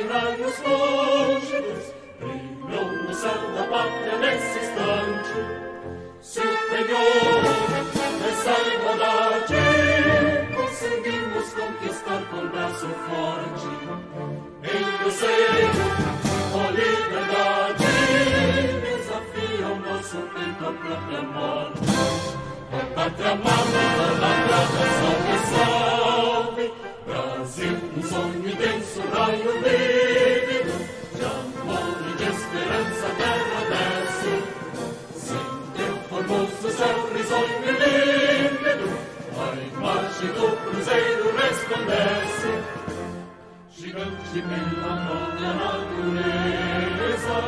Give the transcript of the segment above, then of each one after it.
raios lúcidos brilham no céu da pátria nesse instante. Se o penhor dessa igualdade conseguimos conquistar com braço forte, em meu seio, com liberdade, desafia o nosso peito a própria morte. A pátria amada, idolatrada, salve, salve, Brasil, um sonho intenso, raio vívido, de amor e de esperança a terra desce. Sem teu formoso céu risonho e límpido, a imagem do cruzeiro resplandece. Gigante pela própria natureza,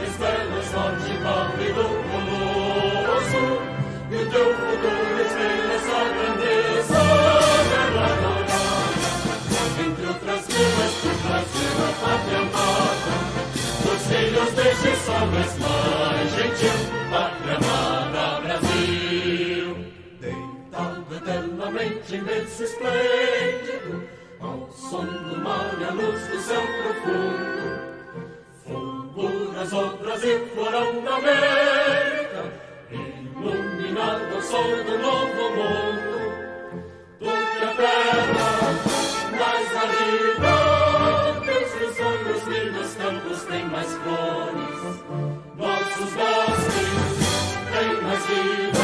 estrelas forte pálido colosso, e o teu futuro espelha essa grandeza derradora. Entre outras vidas tu trazes a pátria amada, os filhos deste sol és mais gentil, pátria amada Brasil. Deitado eternamente em berço esplêndido, ao som do mar e a luz do céu profundo, fulguras o Brasil florão da América, iluminado ao sol do novo mundo. Tu que a terra mais arriba, teus risonhos lindos campos têm mais flores, nossos bosques têm mais vida,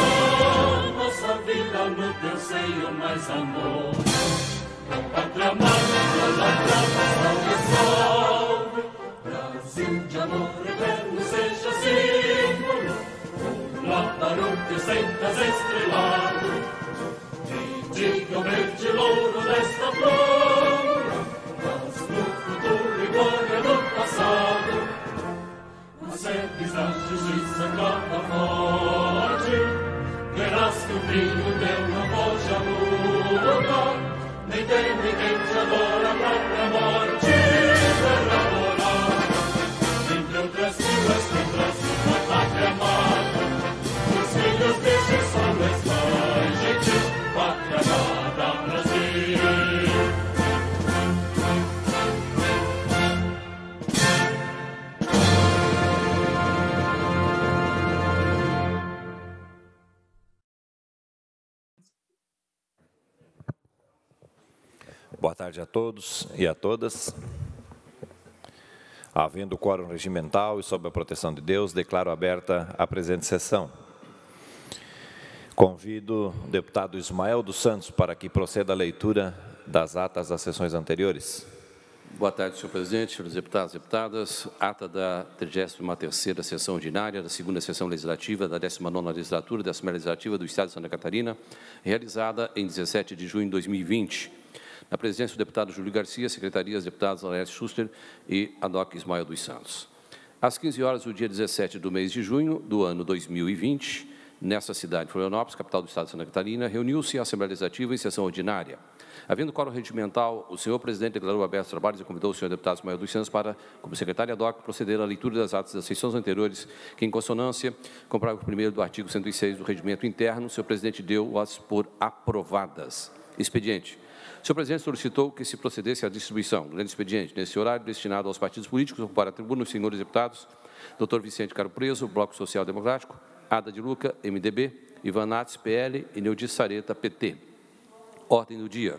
nossa vida no teu seio mais amor. A pátria amada, idolatrada, salve, salve, Brasil de amor eterno seja símbolo, lá para o que sentas estrelado, e diga o verde louro desta flora, mas no futuro e glória do passado, as sedes da justiça clama forte, verás que o brilho teu não pode a luta, nem tem ninguém te adora a própria morte derradora. Entre outras vilas que trazem a pátria amada, os filhos deste sol és mais gentil, pátria amada Brasil. Boa tarde a todos e a todas. Havendo quórum regimental e sob a proteção de Deus, declaro aberta a presente sessão. Convido o deputado Ismael dos Santos para que proceda a leitura das atas das sessões anteriores. Boa tarde, senhor presidente, senhores deputados e deputadas. Ata da 33ª sessão ordinária da 2ª sessão legislativa da 19ª legislatura da Assembleia Legislativa do Estado de Santa Catarina, realizada em 17 de junho de 2020. Na presidência do deputado Júlio Garcia, secretarias deputados Laércio Schuster e Adoc Ismael dos Santos. Às 15 horas do dia 17 do mês de junho do ano 2020, nessa cidade de Florianópolis, capital do Estado de Santa Catarina, reuniu-se a Assembleia Legislativa em sessão ordinária. Havendo quórum regimental, o senhor presidente declarou abertos os trabalhos e convidou o senhor deputado Ismael dos Santos para, como secretário ad hoc, proceder à leitura das atas das sessões anteriores, que, em consonância com o parágrafo 1º do artigo 106 do Regimento Interno, o senhor presidente deu-as por aprovadas. Expediente. O senhor presidente solicitou que se procedesse à distribuição do expediente, nesse horário destinado aos partidos políticos, para a tribuna, os senhores deputados, Dr. Vicente Caro Preso, Bloco Social Democrático, Ada de Luca, MDB, Ivan Nats, PL e Neudi Sareta, PT. Ordem do dia.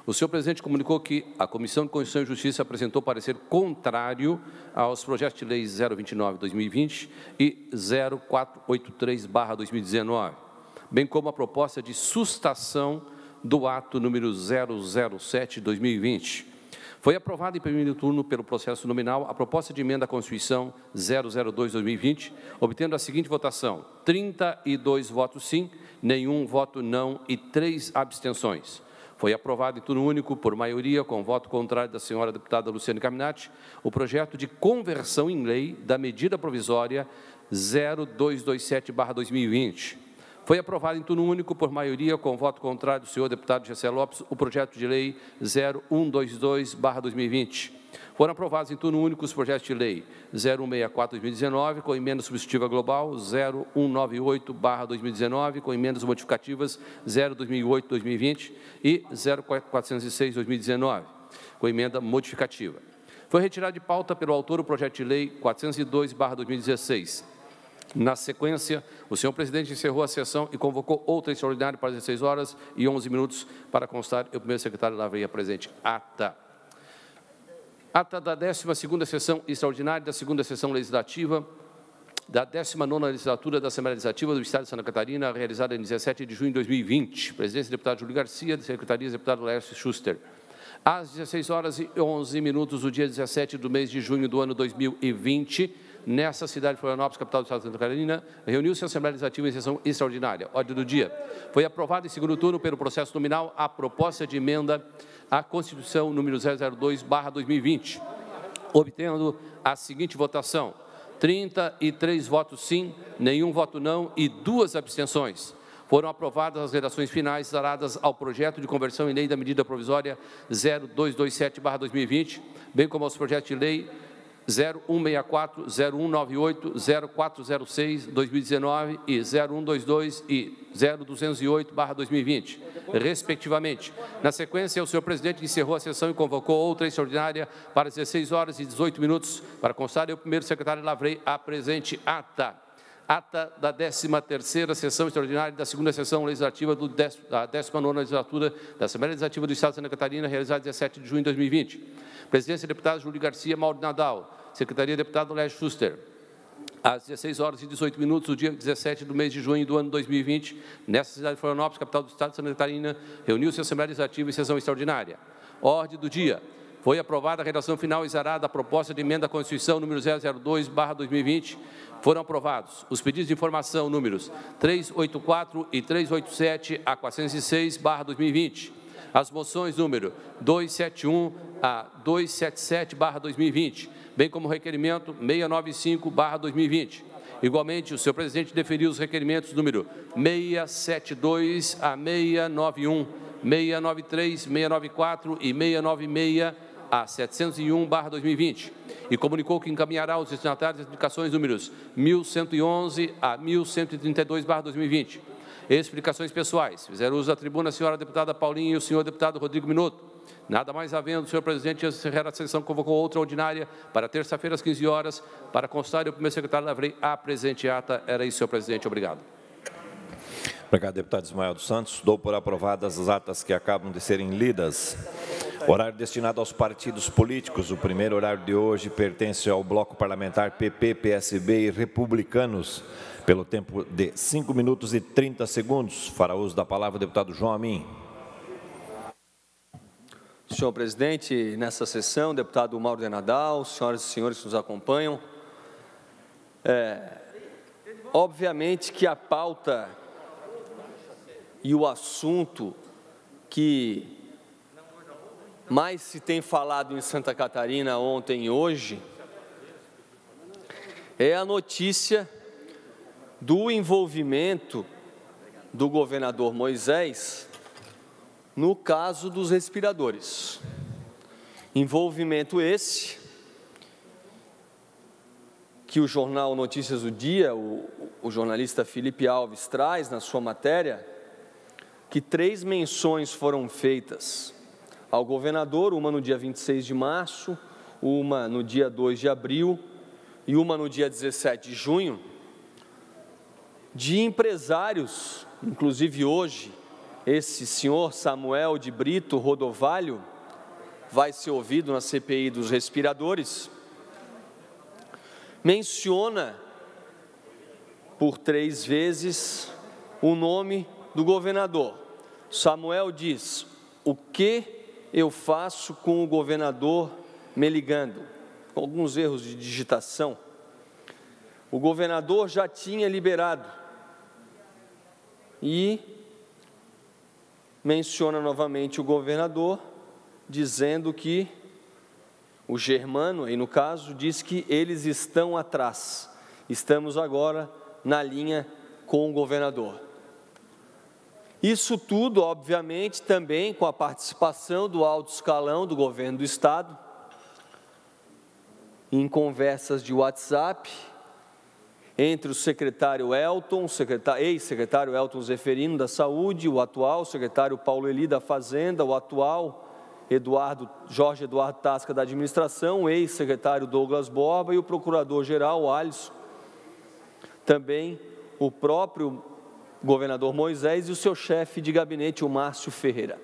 O senhor presidente comunicou que a Comissão de Constituição e Justiça apresentou parecer contrário aos projetos de lei 029/2020 e 0483/2019, bem como a proposta de sustação do ato número 007/2020. Foi aprovada em primeiro turno pelo processo nominal a proposta de emenda à Constituição 002/2020, obtendo a seguinte votação: 32 votos sim, nenhum voto não e 3 abstenções. Foi aprovado em turno único, por maioria, com voto contrário da senhora deputada Luciane Carminati, o projeto de conversão em lei da medida provisória 0227/2020. Foi aprovado em turno único, por maioria, com voto contrário do senhor deputado Gessé Lopes, o projeto de lei 0122/2020. Foram aprovados em turno único os projetos de lei 0164/2019, com emenda substitutiva global, 0198/2019, com emendas modificativas 02008/2020 e 0406/2019, com emenda modificativa. Foi retirado de pauta pelo autor o projeto de lei 402/2016. Na sequência, o senhor presidente encerrou a sessão e convocou outra extraordinária para 16h11 para constar o primeiro secretário Lavreia presente. Ata. Ata da 12ª sessão extraordinária da 2ª sessão legislativa da 19ª legislatura da Assembleia Legislativa do Estado de Santa Catarina, realizada em 17 de junho de 2020. Presidência, deputado Júlio Garcia, de Secretaria, deputado Laércio Schuster. Às 16h11 do dia 17 do mês de junho do ano 2020, nessa cidade de Florianópolis, capital do Estado de Santa Catarina, reuniu-se a Assembleia Legislativa em sessão extraordinária. Ordem do dia. Foi aprovada em segundo turno pelo processo nominal a proposta de emenda à Constituição número 002/2020, obtendo a seguinte votação: 33 votos sim, nenhum voto não e 2 abstenções. Foram aprovadas as redações finais daradas ao projeto de conversão em lei da medida provisória 0227/2020, bem como aos projetos de lei 0164, 0198, 0406, 2019 e 0122 e 0208/2020, respectivamente. Na sequência, o senhor presidente encerrou a sessão e convocou outra extraordinária para 16h18 para constar o primeiro secretário Lavrei a presente ata. Ata da 13ª sessão extraordinária da 2ª sessão legislativa da 19ª legislatura da Assembleia Legislativa do Estado de Santa Catarina, realizada em 17 de junho de 2020. Presidência, deputado Júlio Garcia, Mauro Nadal. Secretaria, deputado Laércio Schuster. Às 16h18 do dia 17 do mês de junho do ano 2020, nessa cidade de Florianópolis, capital do Estado de Santa Catarina, reuniu-se a Assembleia Legislativa em sessão extraordinária. Ordem do dia. Foi aprovada a redação final exarada da proposta de emenda à Constituição número 002/2020. Foram aprovados os pedidos de informação números 384 e 387 a 406/2020. As moções número 271 a 277/2020, bem como o requerimento 695/2020. Igualmente, o senhor presidente deferiu os requerimentos número 672 a 691, 693, 694 e 696 a 701/2020, e comunicou que encaminhará aos destinatários as explicações números 1111 a 1132/2020. Explicações pessoais. Fizeram uso da tribuna a senhora deputada Paulinha e o senhor deputado Rodrigo Minuto. Nada mais havendo, o senhor presidente, antes de encerrar a sessão, convocou outra ordinária para terça-feira às 15 horas para constar o primeiro secretário Lavrei a presente ata. Era isso, senhor presidente. Obrigado. Obrigado, deputado Ismael dos Santos. Dou por aprovadas as atas que acabam de serem lidas. Horário destinado aos partidos políticos. O primeiro horário de hoje pertence ao bloco parlamentar PP, PSB e Republicanos, pelo tempo de 5 minutos e 30 segundos. Fará uso da palavra o deputado João Amin. Senhor presidente, nessa sessão, deputado Mauro de Nadal, senhoras e senhores que nos acompanham, obviamente que a pauta e o assunto que mais se tem falado em Santa Catarina ontem e hoje é a notícia do envolvimento do governador Moisés no caso dos respiradores. Envolvimento esse que o jornal Notícias do Dia, o jornalista Felipe Alves traz na sua matéria, que 3 menções foram feitas ao governador, uma no dia 26 de março, uma no dia 2 de abril e uma no dia 17 de junho, de empresários, inclusive hoje, esse senhor Samuel de Brito Rodovalho vai ser ouvido na CPI dos respiradores, menciona por 3 vezes o nome do governador. Samuel diz: o que eu faço com o governador me ligando? Com alguns erros de digitação. O governador já tinha liberado e menciona novamente o governador, dizendo que o Germano, aí no caso, diz que eles estão atrás. Estamos agora na linha com o governador. Isso tudo, obviamente, também com a participação do alto escalão do governo do Estado, em conversas de WhatsApp, entre o secretário Elton, ex-secretário Elton Zeferino da Saúde, o atual secretário Paulo Eli da Fazenda, o atual Jorge Eduardo Tasca, da administração, o ex-secretário Douglas Borba e o procurador-geral Alisson, também o próprio governador Moisés e o seu chefe de gabinete, o Márcio Ferreira.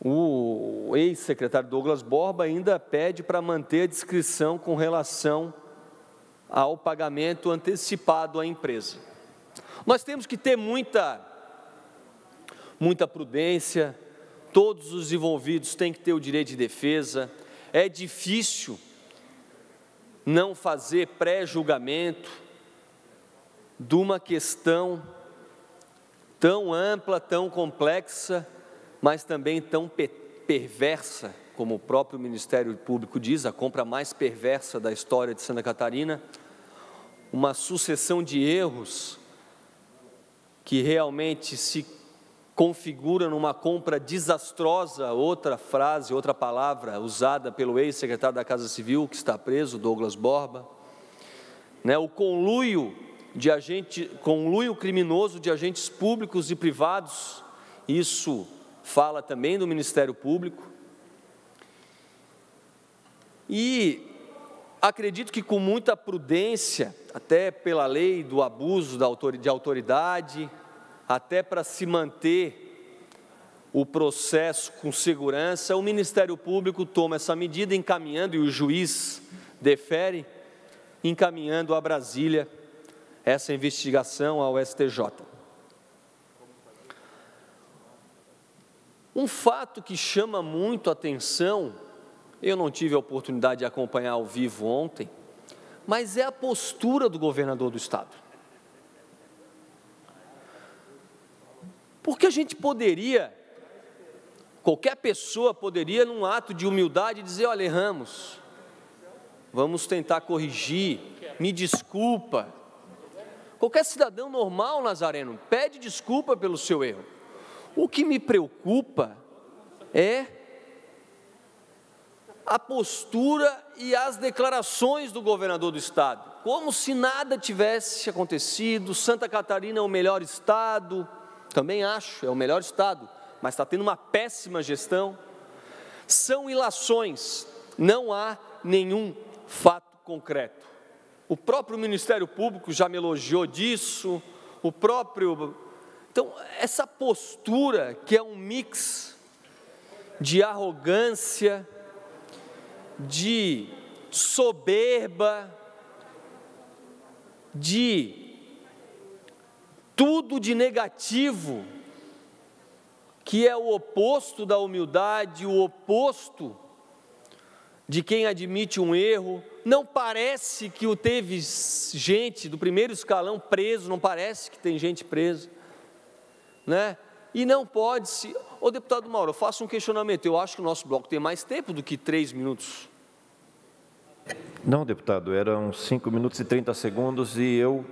O ex-secretário Douglas Borba ainda pede para manter a discrição com relação ao pagamento antecipado à empresa. Nós temos que ter muita prudência, todos os envolvidos têm que ter o direito de defesa, é difícil não fazer pré-julgamento de uma questão tão ampla, tão complexa, mas também tão perversa, como o próprio Ministério Público diz, a compra mais perversa da história de Santa Catarina, uma sucessão de erros que realmente se configura numa compra desastrosa, outra frase, outra palavra usada pelo ex-secretário da Casa Civil, que está preso, Douglas Borba, o conluio criminoso de agentes públicos e privados, isso fala também do Ministério Público, e acredito que com muita prudência, até pela lei do abuso de autoridade, até para se manter o processo com segurança, o Ministério Público toma essa medida encaminhando, e o juiz defere, encaminhando a Brasília essa investigação ao STJ. Um fato que chama muito a atenção, eu não tive a oportunidade de acompanhar ao vivo ontem, mas é a postura do governador do estado. Porque a gente poderia, qualquer pessoa poderia, num ato de humildade, dizer: olha, erramos, vamos tentar corrigir, me desculpa. Qualquer cidadão normal, Nazareno, pede desculpa pelo seu erro. O que me preocupa é a postura e as declarações do governador do estado, como se nada tivesse acontecido. Santa Catarina é o melhor estado, também acho, é o melhor estado, mas está tendo uma péssima gestão. São ilações, não há nenhum fato concreto. O próprio Ministério Público já me elogiou disso, Então, essa postura que é um mix de arrogância, de soberba, de tudo de negativo, que é o oposto da humildade, o oposto de quem admite um erro. Não parece que teve gente do primeiro escalão preso, não parece que tem gente presa, E não pode se... Ô deputado Mauro, eu faço um questionamento, eu acho que o nosso bloco tem mais tempo do que 3 minutos. Não, deputado, eram 5 minutos e 30 segundos e eu,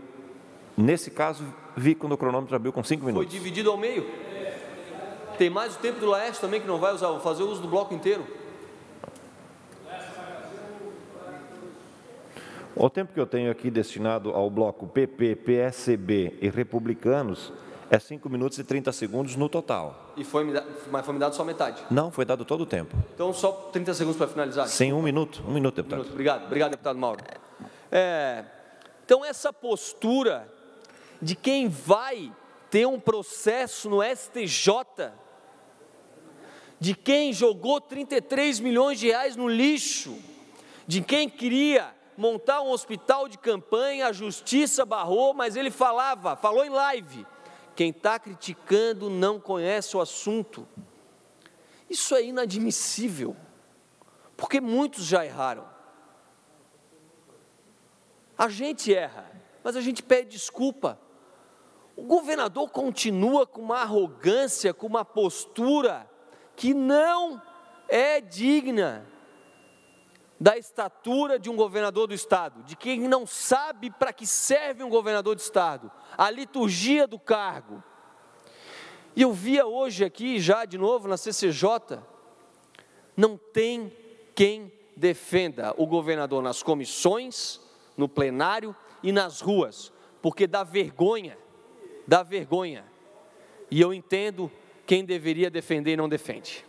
nesse caso, vi quando o cronômetro abriu com 5 minutos. Foi dividido ao meio? Tem mais o tempo do Laércio também, que não vai fazer uso do bloco inteiro. O tempo que eu tenho aqui destinado ao bloco PP, PSB e Republicanos é 5 minutos e 30 segundos no total. Mas foi me dado só metade? Não, foi dado todo o tempo. Então, só 30 segundos para finalizar? Sim, 1 minuto, deputado. Obrigado, deputado Mauro. Então, essa postura de quem vai ter um processo no STJ, de quem jogou 33 milhões de reais no lixo, de quem queria montar um hospital de campanha, a justiça barrou, mas ele falou em live: quem está criticando não conhece o assunto. Isso é inadmissível, porque muitos já erraram. A gente erra, mas a gente pede desculpa. O governador continua com uma arrogância, com uma postura que não é digna da estatura de um governador do estado, de quem não sabe para que serve um governador do estado, a liturgia do cargo. E eu via hoje aqui, já de novo na CCJ, não tem quem defenda o governador nas comissões, no plenário e nas ruas, porque dá vergonha, e eu entendo quem deveria defender e não defende.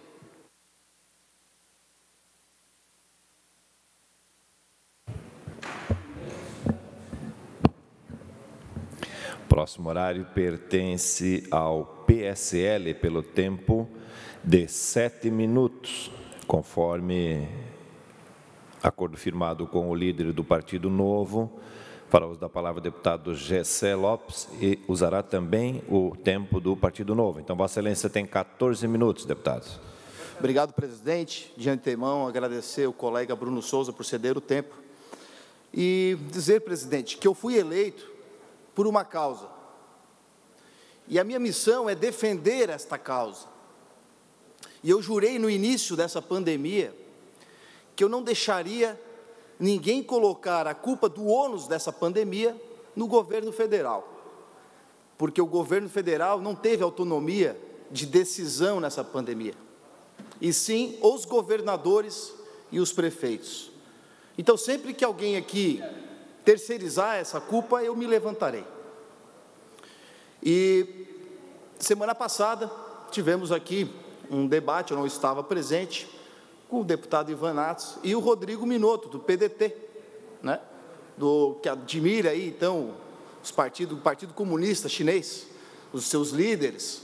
Próximo horário pertence ao PSL pelo tempo de 7 minutos, conforme acordo firmado com o líder do Partido Novo. Fará uso da palavra o deputado Gessé Lopes e usará também o tempo do Partido Novo. Então, Vossa Excelência tem 14 minutos, deputados. Obrigado, presidente. De antemão, agradecer ao colega Bruno Souza por ceder o tempo. E dizer, presidente, que eu fui eleito por uma causa. E a minha missão é defender esta causa. E eu jurei no início dessa pandemia que eu não deixaria ninguém colocar a culpa do ônus dessa pandemia no governo federal. Porque o governo federal não teve autonomia de decisão nessa pandemia. E sim os governadores e os prefeitos. Então, sempre que alguém aqui terceirizar essa culpa, eu me levantarei. E semana passada tivemos aqui um debate, eu não estava presente, com o deputado Ivan Natos e o Rodrigo Minotto, do PDT, né? Que admira aí, então, o Partido Comunista Chinês, os seus líderes,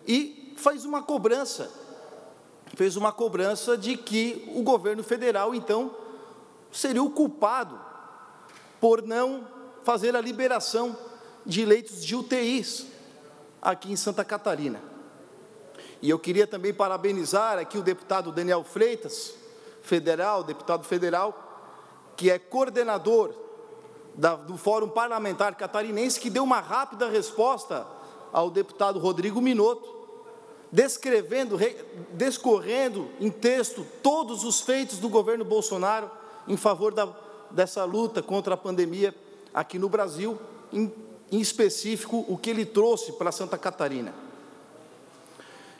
e fez uma cobrança de que o governo federal, então, seria o culpado por não fazer a liberação de leitos de UTIs aqui em Santa Catarina. E eu queria também parabenizar aqui o deputado Daniel Freitas, deputado federal, que é coordenador do Fórum Parlamentar Catarinense, que deu uma rápida resposta ao deputado Rodrigo Minotto, descorrendo em texto todos os feitos do governo Bolsonaro em favor dessa luta contra a pandemia aqui no Brasil, em específico o que ele trouxe para Santa Catarina.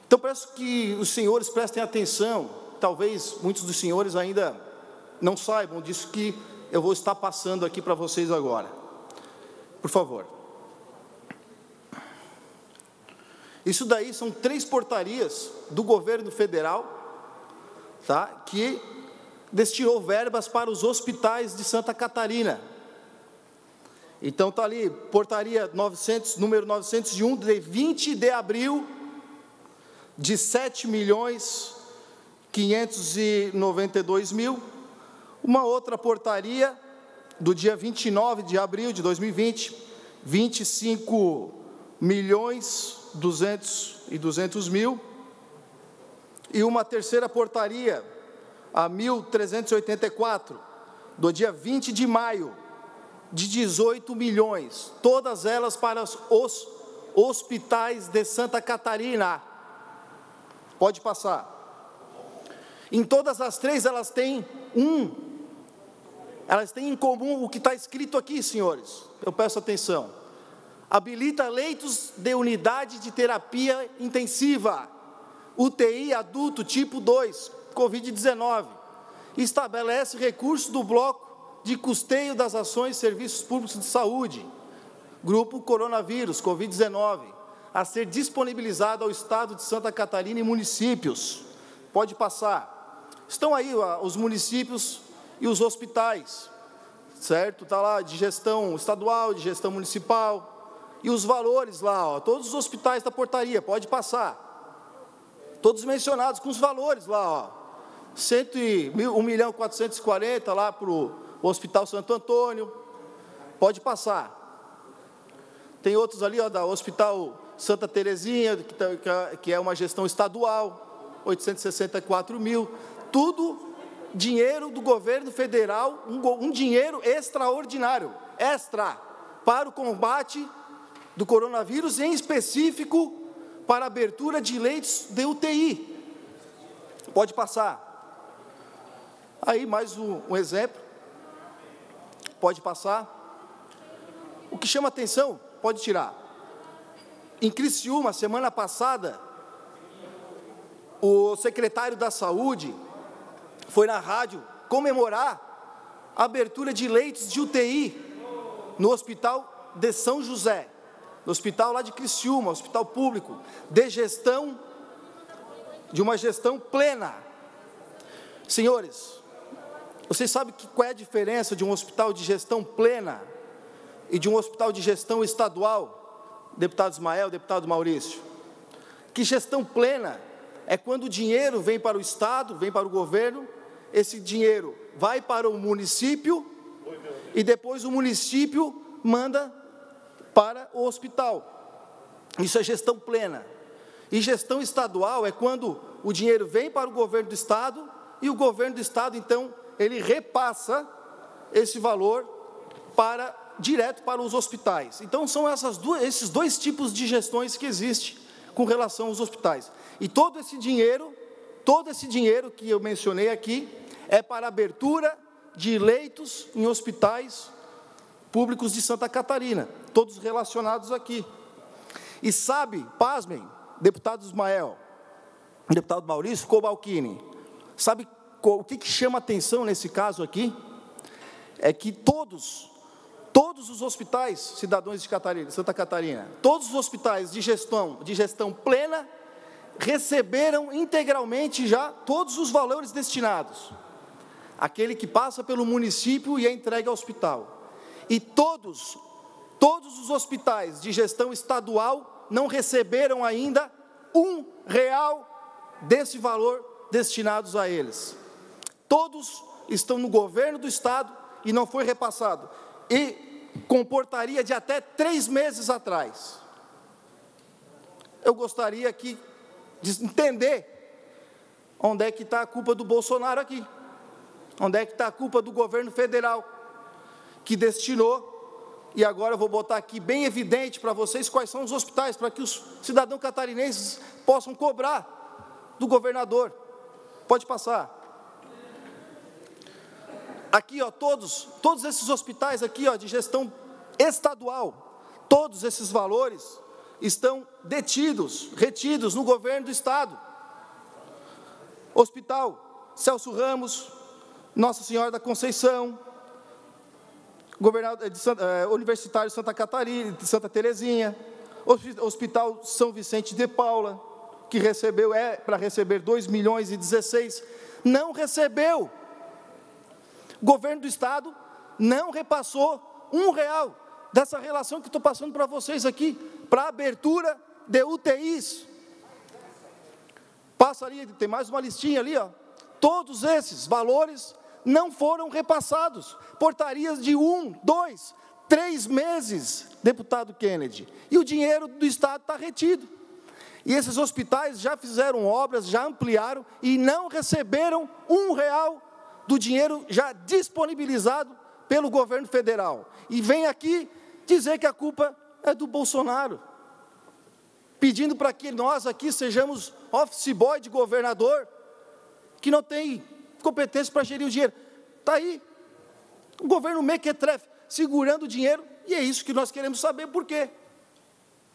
Então, peço que os senhores prestem atenção, talvez muitos dos senhores ainda não saibam disso que eu vou estar passando aqui para vocês agora. Por favor. Isso daí são 3 portarias do governo federal, tá, que destinou verbas para os hospitais de Santa Catarina. Então, está ali, portaria número 901, de 20 de abril, de 7.592.000. Uma outra portaria, do dia 29 de abril de 2020, 25.200.000. E uma terceira portaria, a 1.384, do dia 20 de maio, de 18 milhões, todas elas para os hospitais de Santa Catarina. Pode passar. Em todas as 3, elas têm em comum o que está escrito aqui, senhores. Eu peço atenção. Habilita leitos de unidade de terapia intensiva, UTI adulto tipo 2, Covid-19. Estabelece recurso do bloco de custeio das ações e serviços públicos de saúde, grupo coronavírus, Covid-19, a ser disponibilizado ao Estado de Santa Catarina e municípios. Pode passar. Estão aí os municípios e os hospitais, certo? Está lá de gestão estadual, de gestão municipal, e os valores lá, ó, todos os hospitais da portaria, pode passar. Todos mencionados com os valores lá, ó. 1.440.000 lá para o Hospital Santo Antônio, pode passar. Tem outros ali, ó, da Hospital Santa Terezinha, que é uma gestão estadual, 864 mil, tudo dinheiro do governo federal, um dinheiro extraordinário, para o combate do coronavírus, em específico para a abertura de leitos de UTI. Pode passar. Aí mais um exemplo. Pode passar. O que chama atenção, pode tirar. Em Criciúma, semana passada, o secretário da Saúde foi na rádio comemorar a abertura de leitos de UTI no Hospital de São José. no hospital lá de Criciúma, hospital público, de uma gestão plena. Senhores, vocês sabem qual é a diferença de um hospital de gestão plena e de um hospital de gestão estadual? Deputado Ismael, deputado Maurício, que gestão plena é quando o dinheiro vem para o Estado, vem para o governo, esse dinheiro vai para o município e depois o município manda para o hospital. Isso é gestão plena. E gestão estadual é quando o dinheiro vem para o governo do Estado e o governo do Estado, então, ele repassa esse valor direto para os hospitais. Então, são esses dois tipos de gestões que existem com relação aos hospitais. E todo esse dinheiro que eu mencionei aqui, é para abertura de leitos em hospitais públicos de Santa Catarina, todos relacionados aqui. E sabe, pasmem, deputado Ismael, deputado Maurício Cobalcini, sabe o que chama atenção nesse caso aqui? É que todos os hospitais, cidadãos de Santa Catarina, todos os hospitais de gestão plena, receberam integralmente já todos os valores destinados. Aquele que passa pelo município e é entregue ao hospital. E todos os hospitais de gestão estadual não receberam ainda R$1 desse valor destinados a eles. Todos estão no governo do Estado e não foi repassado. E comportaria de até 3 meses atrás. Eu gostaria aqui de entender onde é que está a culpa do Bolsonaro aqui. Onde é que está a culpa do governo federal, que destinou, e agora eu vou botar aqui bem evidente para vocês quais são os hospitais, para que os cidadãos catarinenses possam cobrar do governador. Pode passar. Aqui, ó, todos esses hospitais aqui, ó, de gestão estadual, todos esses valores estão retidos no governo do Estado. Hospital Celso Ramos, Nossa Senhora da Conceição, Universitário de Santa Catarina, de Santa Terezinha, Hospital São Vicente de Paula, que para receber 2.016.000, não recebeu. O governo do Estado não repassou R$1 dessa relação que estou passando para vocês aqui, para abertura de UTIs. Passa ali, tem mais uma listinha ali, ó. Todos esses valores não foram repassados. Portarias de 1, 2, 3 meses, deputado Kennedy. E o dinheiro do Estado está retido. E esses hospitais já fizeram obras, já ampliaram e não receberam R$1 do dinheiro já disponibilizado pelo governo federal. E vem aqui dizer que a culpa é do Bolsonaro, pedindo para que nós aqui sejamos office boy de governador, que não tem competência para gerir o dinheiro. Está aí, o governo mequetrefe, segurando o dinheiro, e é isso que nós queremos saber por quê.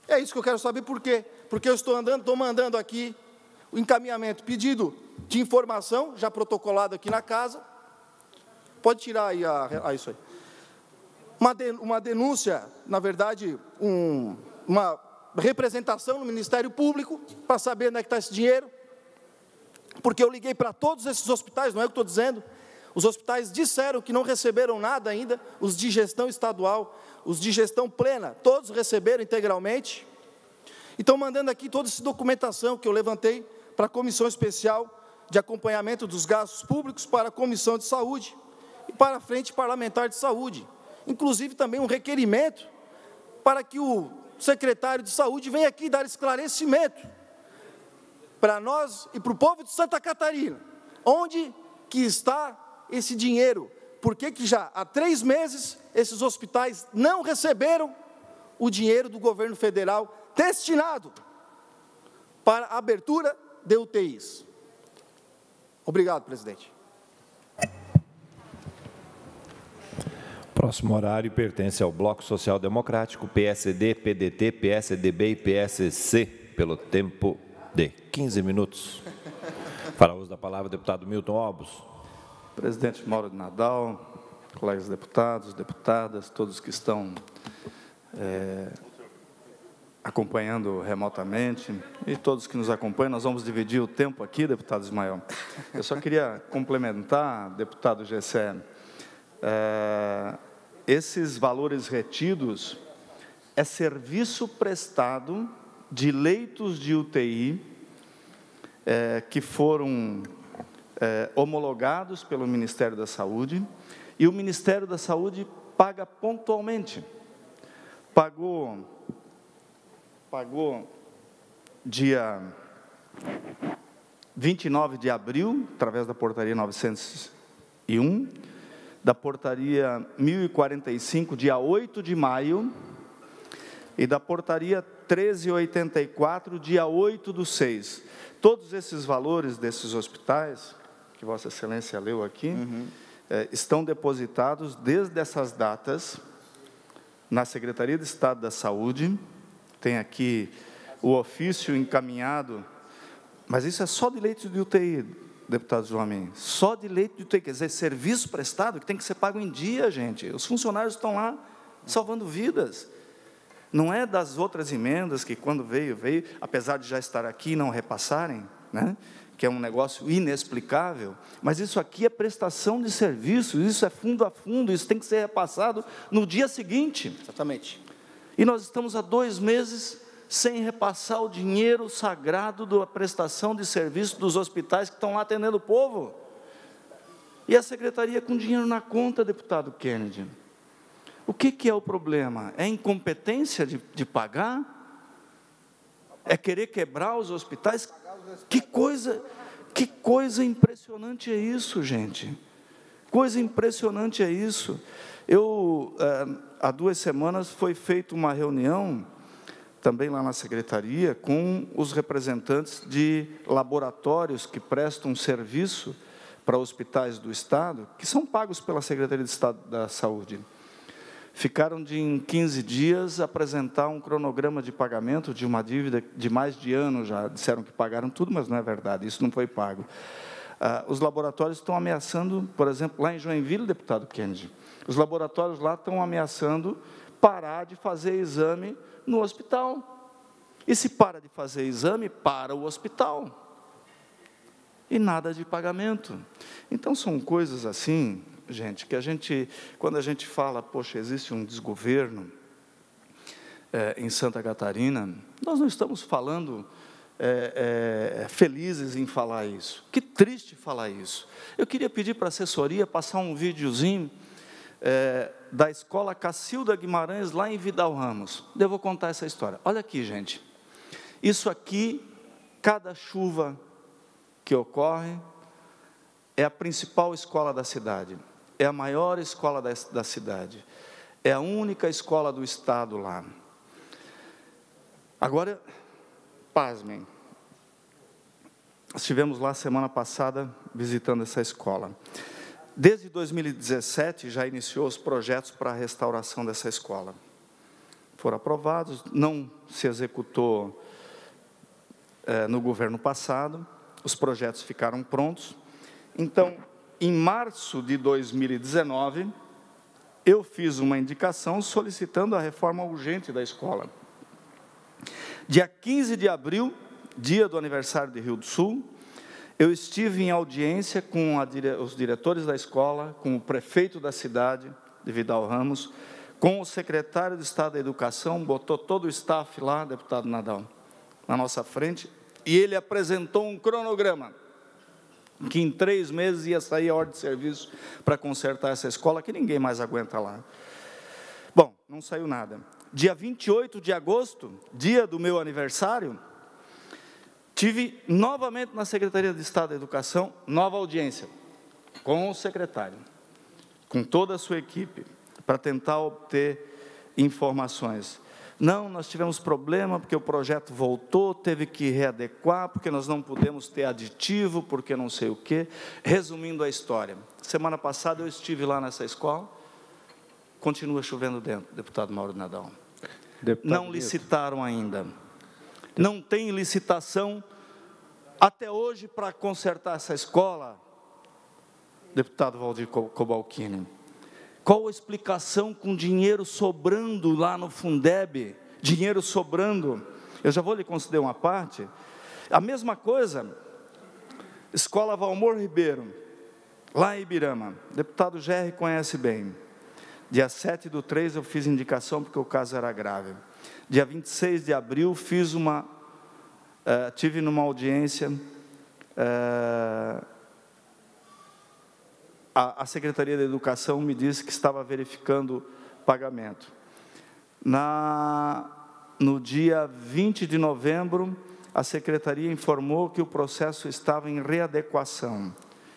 É isso que eu quero saber por quê. Porque eu estou mandando aqui o encaminhamento, pedido de informação, já protocolado aqui na casa. Pode tirar aí isso aí. Uma denúncia, na verdade, uma representação no Ministério Público, para saber onde é que está esse dinheiro. Porque eu liguei para todos esses hospitais, não é o que estou dizendo. Os hospitais disseram que não receberam nada ainda, os de gestão estadual, os de gestão plena, todos receberam integralmente. Então, mandando aqui toda essa documentação que eu levantei para a Comissão Especial de Acompanhamento dos Gastos Públicos, para a Comissão de Saúde e para a Frente Parlamentar de Saúde. Inclusive, também um requerimento para que o secretário de Saúde venha aqui dar esclarecimento para nós e para o povo de Santa Catarina, onde que está esse dinheiro, por que já há 3 meses esses hospitais não receberam o dinheiro do governo federal destinado para a abertura de UTIs. Obrigado, presidente. Próximo horário pertence ao Bloco Social Democrático, PSD, PDT, PSDB e PSC, pelo tempo de 15 minutos. Para uso da palavra, o deputado Milton Obos. Presidente Mauro de Nadal, colegas deputados, deputadas, todos que estão acompanhando remotamente, e todos que nos acompanham, nós vamos dividir o tempo aqui, deputado Ismael. Eu só queria complementar, deputado Gessé, esses valores retidos é serviço prestado de leitos de UTI que foram homologados pelo Ministério da Saúde, e o Ministério da Saúde paga pontualmente. Pagou dia 29 de abril, através da portaria 901, da portaria 1045, dia 8 de maio, e da portaria 1384, dia 8/6. Todos esses valores desses hospitais, que Vossa Excelência leu aqui, estão depositados desde essas datas na Secretaria de Estado da Saúde. Tem aqui o ofício encaminhado, mas isso é só de leito de UTI, deputado Joamin, só de leito de UTI, quer dizer, serviço prestado que tem que ser pago em dia, gente. Os funcionários estão lá salvando vidas. Não é das outras emendas que, quando veio, apesar de já estar aqui, não repassarem, né? Que é um negócio inexplicável, mas isso aqui é prestação de serviços, isso é fundo a fundo, isso tem que ser repassado no dia seguinte. Exatamente. E nós estamos há 2 meses sem repassar o dinheiro sagrado da prestação de serviço dos hospitais que estão lá atendendo o povo. E a secretaria com dinheiro na conta, deputado Kennedy. O que é o problema? É incompetência de pagar? É querer quebrar os hospitais? Que coisa impressionante é isso, gente. Coisa impressionante é isso. Há 2 semanas foi feita uma reunião, também lá na secretaria, com os representantes de laboratórios que prestam serviço para hospitais do Estado, que são pagos pela Secretaria de Estado da Saúde. Ficaram de, em 15 dias, apresentar um cronograma de pagamento de uma dívida de mais de ano já. Disseram que pagaram tudo, mas não é verdade, isso não foi pago. Os laboratórios estão ameaçando, por exemplo, lá em Joinville, deputado Kennedy, os laboratórios lá estão ameaçando parar de fazer exame no hospital. E se para de fazer exame, para o hospital. E nada de pagamento. Então, são coisas assim, gente, que quando a gente fala, poxa, existe um desgoverno em Santa Catarina, nós não estamos falando felizes em falar isso. Que triste falar isso. Eu queria pedir para a assessoria passar um videozinho da escola Cacilda Guimarães, lá em Vidal Ramos. Eu vou contar essa história. Olha aqui, gente. Isso aqui, cada chuva que ocorre, é a principal escola da cidade. É a maior escola da cidade. É a única escola do Estado lá. Agora, pasmem. Estivemos lá semana passada visitando essa escola. Desde 2017 já iniciou os projetos para a restauração dessa escola. Foram aprovados, não se executou no governo passado, os projetos ficaram prontos. Então, em março de 2019, eu fiz uma indicação solicitando a reforma urgente da escola. Dia 15 de abril, dia do aniversário de Rio do Sul, eu estive em audiência com os diretores da escola, com o prefeito da cidade, de Vidal Ramos, com o secretário de Estado da Educação, botou todo o staff lá, deputado Nadal, na nossa frente, e ele apresentou um cronograma, que em 3 meses ia sair a ordem de serviço para consertar essa escola, que ninguém mais aguenta lá. Bom, não saiu nada. Dia 28 de agosto, dia do meu aniversário, tive novamente na Secretaria de Estado da Educação, nova audiência, com o secretário, com toda a sua equipe, para tentar obter informações. Não, nós tivemos problema, porque o projeto voltou, teve que readequar, porque nós não podemos ter aditivo, porque não sei o quê. Resumindo a história, semana passada eu estive lá nessa escola, continua chovendo dentro, deputado Mauro Nadal. Não licitaram ainda. Não tem licitação até hoje para consertar essa escola, deputado Valdir Cobalcini. Qual a explicação com dinheiro sobrando lá no Fundeb dinheiro sobrando. Eu já vou lhe conceder uma parte. A mesma coisa, Escola Valmor Ribeiro, lá em Ibirama. O deputado Gerry conhece bem. Dia 7/3 eu fiz indicação porque o caso era grave. Dia 26 de abril tive numa audiência, a Secretaria da Educação me disse que estava verificando pagamento. No dia 20 de novembro, a Secretaria informou que o processo estava em readequação.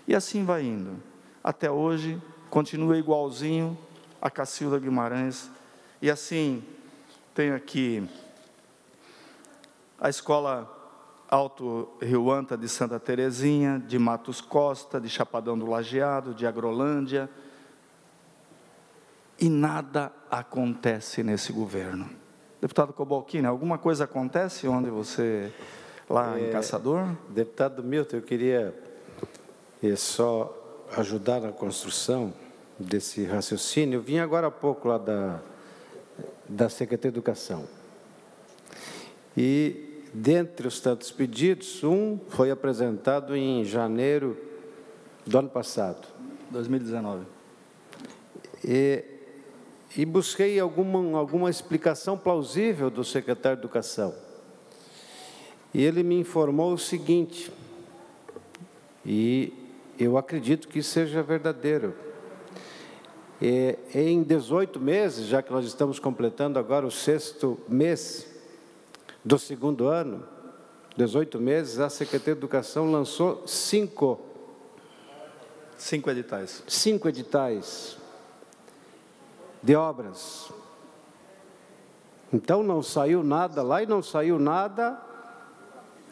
E assim vai indo. Até hoje, continua igualzinho a Cacilda Guimarães. E assim, tenho aqui a Escola Alto Rio Anta de Santa Terezinha, de Matos Costa, de Chapadão do Lajeado, de Agrolândia. E nada acontece nesse governo. Deputado Cobalcini, alguma coisa acontece onde você, lá em Caçador? Deputado Milton, eu queria só ajudar na construção desse raciocínio. Eu vim agora há pouco lá da Secretaria de Educação. E, dentre os tantos pedidos, um foi apresentado em janeiro do ano passado. 2019. E busquei alguma explicação plausível do secretário de Educação. E ele me informou o seguinte, e eu acredito que isso seja verdadeiro. Em 18 meses, já que nós estamos completando agora o 6º mês do 2º ano, 18 meses, a Secretaria de Educação lançou 5 editais. 5 editais de obras. Então, não saiu nada lá e não saiu nada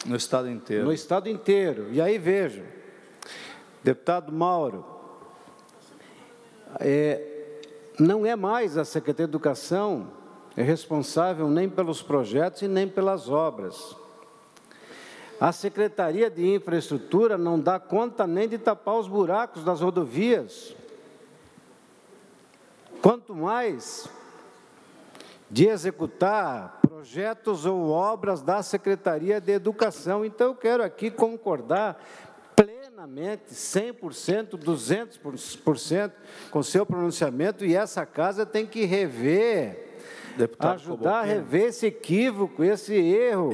no estado inteiro. No estado inteiro. E aí, veja, deputado Mauro, não é mais a Secretaria de Educação responsável nem pelos projetos e nem pelas obras. A Secretaria de Infraestrutura não dá conta nem de tapar os buracos das rodovias. Quanto mais de executar projetos ou obras da Secretaria de Educação. Então, eu quero aqui concordar plenamente, 100%, 200% com o seu pronunciamento, e essa casa tem que rever, deputado, ajudar a rever esse equívoco, esse erro.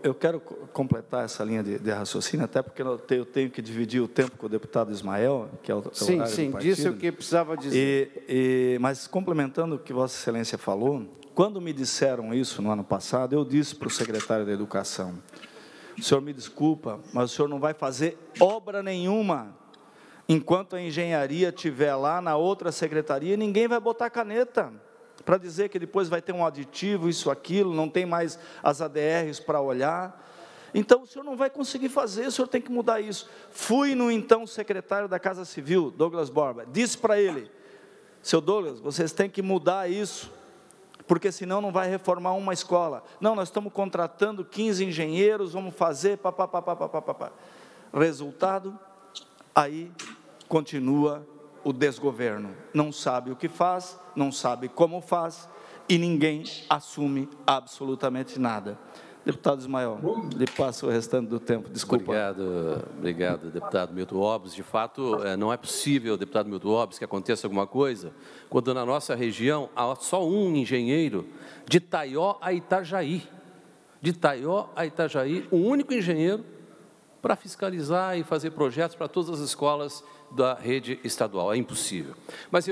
Eu quero completar essa linha de raciocínio, até porque eu tenho que dividir o tempo com o deputado Ismael, que é o horário do partido. Disse o que precisava dizer. Mas, complementando o que Vossa Excelência falou, quando me disseram isso no ano passado, eu disse para o secretário da Educação, o senhor me desculpa, mas o senhor não vai fazer obra nenhuma enquanto a engenharia estiver lá na outra secretaria, ninguém vai botar caneta para dizer que depois vai ter um aditivo, isso, aquilo, não tem mais as ADRs para olhar. Então, o senhor não vai conseguir fazer, o senhor tem que mudar isso. Fui no então secretário da Casa Civil, Douglas Borba, disse para ele, seu Douglas, vocês têm que mudar isso, porque senão não vai reformar uma escola. Não, nós estamos contratando 15 engenheiros, vamos fazer, papapá. Resultado, aí continua o desgoverno. Não sabe o que faz, não sabe como faz, e ninguém assume absolutamente nada. Deputado Ismael, lhe passo o restante do tempo, desculpa. Obrigado, deputado Milton Obles. De fato, não é possível, deputado Milton Obles, que aconteça alguma coisa, quando na nossa região há só um engenheiro de Taió a Itajaí. De Taió a Itajaí, um único engenheiro para fiscalizar e fazer projetos para todas as escolas da rede estadual. É impossível. Mas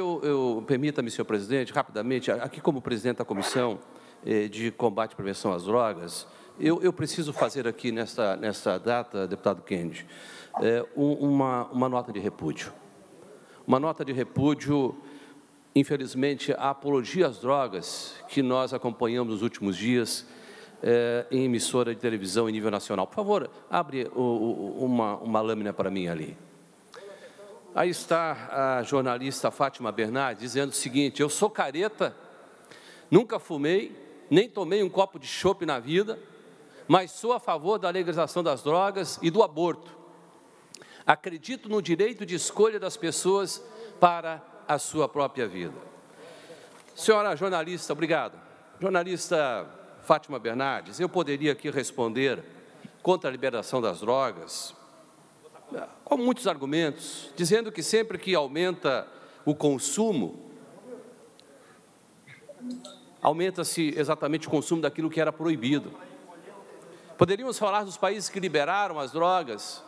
permita-me, senhor presidente, rapidamente, aqui como presidente da Comissão de Combate e Prevenção às Drogas, eu preciso fazer aqui, nesta data, deputado Kennedy, uma nota de repúdio. Uma nota de repúdio, infelizmente, à apologia às drogas que nós acompanhamos nos últimos dias em emissora de televisão em nível nacional. Por favor, abre uma lâmina para mim ali. Aí está a jornalista Fátima Bernardes dizendo o seguinte: eu sou careta, nunca fumei, nem tomei um copo de chopp na vida, mas sou a favor da legalização das drogas e do aborto. Acredito no direito de escolha das pessoas para a sua própria vida. Senhora jornalista, obrigado. Jornalista Fátima Bernardes, eu poderia aqui responder contra a liberação das drogas, com muitos argumentos, dizendo que sempre que aumenta o consumo, aumenta-se exatamente o consumo daquilo que era proibido. Poderíamos falar dos países que liberaram as drogas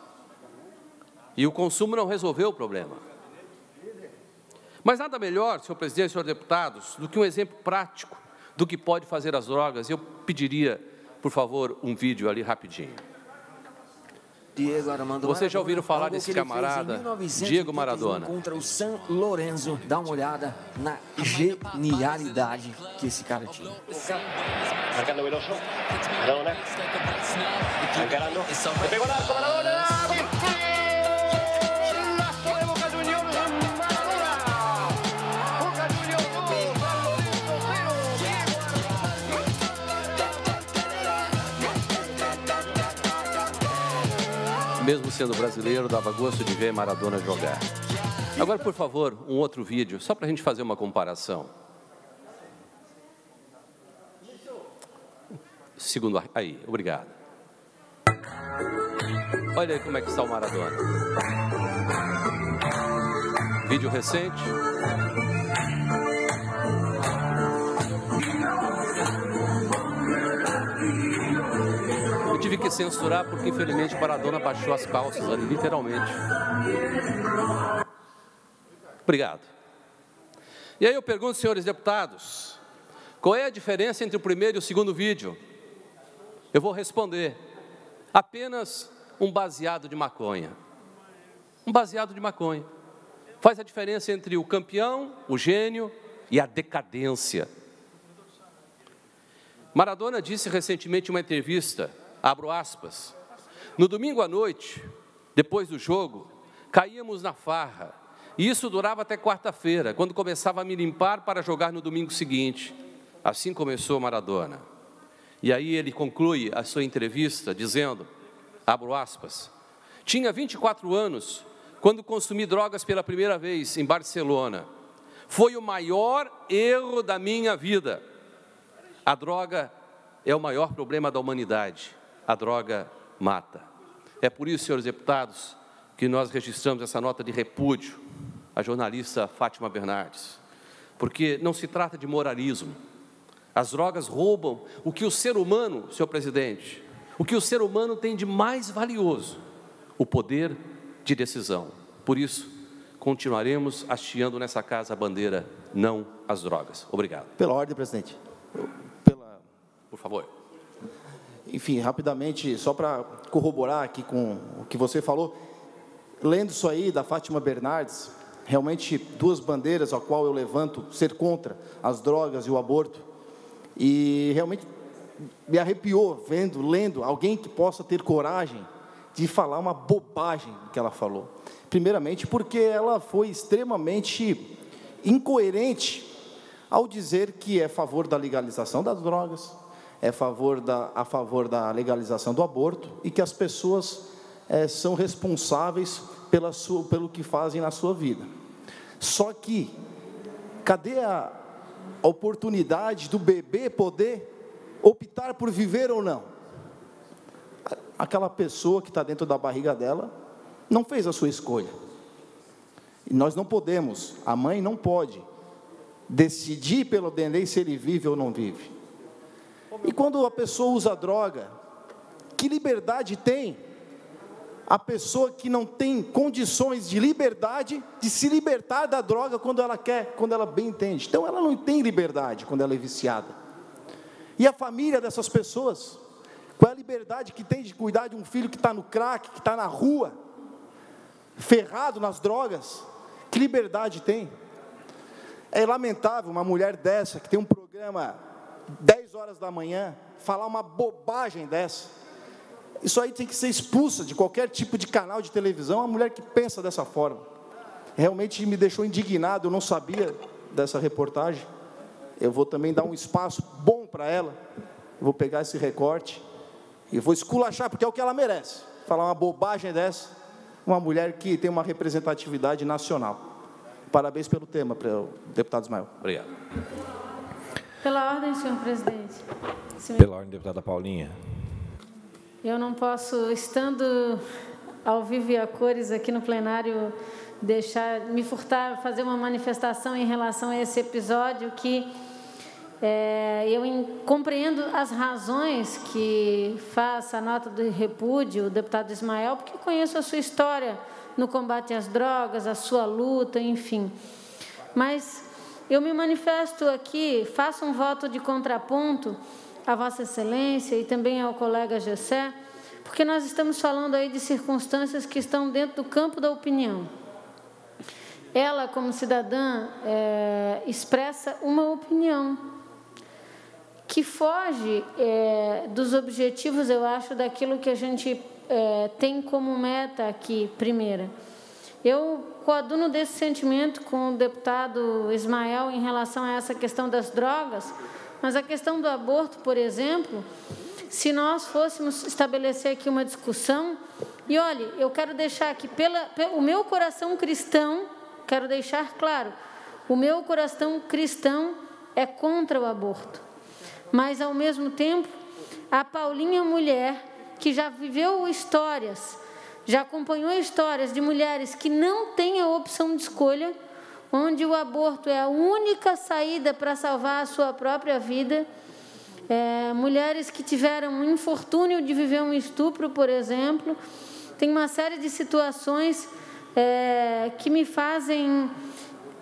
e o consumo não resolveu o problema. Mas nada melhor, senhor presidente, senhores deputados, do que um exemplo prático do que pode fazer as drogas. Eu pediria, por favor, um vídeo ali rapidinho. Diego Armando Vocês já ouviram falar Maradona, desse camarada, Diego Maradona? Contra o San Lorenzo. Dá uma olhada na genialidade que esse cara tinha. Marcando Veloso. Maradona. Encarando. Le pegó el arco, Maradona. Lazo de Boca Juniors. Maradona. Boca Juniors 2, San Lorenzo 0. Mesmo sendo brasileiro, dava gosto de ver Maradona jogar. Agora, por favor, um outro vídeo, só para a gente fazer uma comparação. Segundo, aí, obrigado. Olha aí como é que está o Maradona. Vídeo recente. Eu tive que censurar porque, infelizmente, Maradona baixou as calças ali, literalmente. Obrigado. E aí eu pergunto, senhores deputados, qual é a diferença entre o primeiro e o segundo vídeo? Eu vou responder. Apenas um baseado de maconha. Um baseado de maconha. Faz a diferença entre o campeão, o gênio e a decadência. Maradona disse recentemente em uma entrevista, abro aspas, no domingo à noite, depois do jogo, caíamos na farra, e isso durava até quarta-feira, quando começava a me limpar para jogar no domingo seguinte. Assim começou Maradona. E aí ele conclui a sua entrevista dizendo, abro aspas, tinha 24 anos quando consumi drogas pela primeira vez em Barcelona. Foi o maior erro da minha vida. A droga é o maior problema da humanidade. A droga mata. É por isso, senhores deputados, que nós registramos essa nota de repúdio à jornalista Fátima Bernardes. Porque não se trata de moralismo. As drogas roubam o que o ser humano, senhor presidente, o que o ser humano tem de mais valioso, o poder de decisão. Por isso, continuaremos hasteando nessa casa a bandeira não às drogas. Obrigado. Pela ordem, presidente. Por favor. Enfim, rapidamente, só para corroborar aqui com o que você falou, lendo isso aí da Fátima Bernardes, realmente duas bandeiras a qual eu levanto, ser contra as drogas e o aborto, e realmente me arrepiou lendo alguém que possa ter coragem de falar uma bobagem que ela falou. Primeiramente, porque ela foi extremamente incoerente ao dizer que é a favor da legalização das drogas, é a favor da legalização do aborto e que as pessoas são responsáveis pelo que fazem na sua vida. Só que, cadê a oportunidade do bebê poder optar por viver ou não? Aquela pessoa que está dentro da barriga dela não fez a sua escolha. E nós não podemos, a mãe não pode decidir pelo neném se ele vive ou não vive. E quando a pessoa usa droga, que liberdade tem a pessoa que não tem condições de liberdade de se libertar da droga quando ela quer, quando ela bem entende? Então ela não tem liberdade quando ela é viciada. E a família dessas pessoas, qual é a liberdade que tem de cuidar de um filho que está no crack, que está na rua, ferrado nas drogas? Que liberdade tem? É lamentável uma mulher dessa, que tem um programa 10 horas da manhã, falar uma bobagem dessa. Isso aí tem que ser expulsa de qualquer tipo de canal de televisão, uma mulher que pensa dessa forma. Realmente me deixou indignado, eu não sabia dessa reportagem. Eu vou também dar um espaço bom para ela, eu vou pegar esse recorte e vou esculachar, porque é o que ela merece. Falar uma bobagem dessa, uma mulher que tem uma representatividade nacional. Parabéns pelo tema, deputado Ismael. Obrigado. Pela ordem, senhor presidente. Pela ordem, deputada Paulinha. Eu não posso, estando ao vivo e a cores aqui no plenário, me furtar, fazer uma manifestação em relação a esse episódio que eu compreendo as razões que faz a nota de repúdio, o deputado Ismael, porque eu conheço a sua história no combate às drogas, a sua luta, enfim. Mas eu me manifesto aqui, faço um voto de contraponto à Vossa Excelência e também ao colega Gessé, porque nós estamos falando aí de circunstâncias que estão dentro do campo da opinião. Ela, como cidadã, expressa uma opinião que foge dos objetivos, eu acho, daquilo que a gente tem como meta aqui, primeira. Eu coaduno desse sentimento com o deputado Ismael em relação a essa questão das drogas, mas a questão do aborto, por exemplo, se nós fôssemos estabelecer aqui uma discussão, e olha, eu quero deixar aqui, o meu coração cristão, quero deixar claro, o meu coração cristão é contra o aborto. Mas, ao mesmo tempo, a Paulinha mulher, que já viveu histórias, já acompanhou histórias de mulheres que não têm a opção de escolha, onde o aborto é a única saída para salvar a sua própria vida, mulheres que tiveram um infortúnio de viver um estupro, por exemplo. Tem uma série de situações que me fazem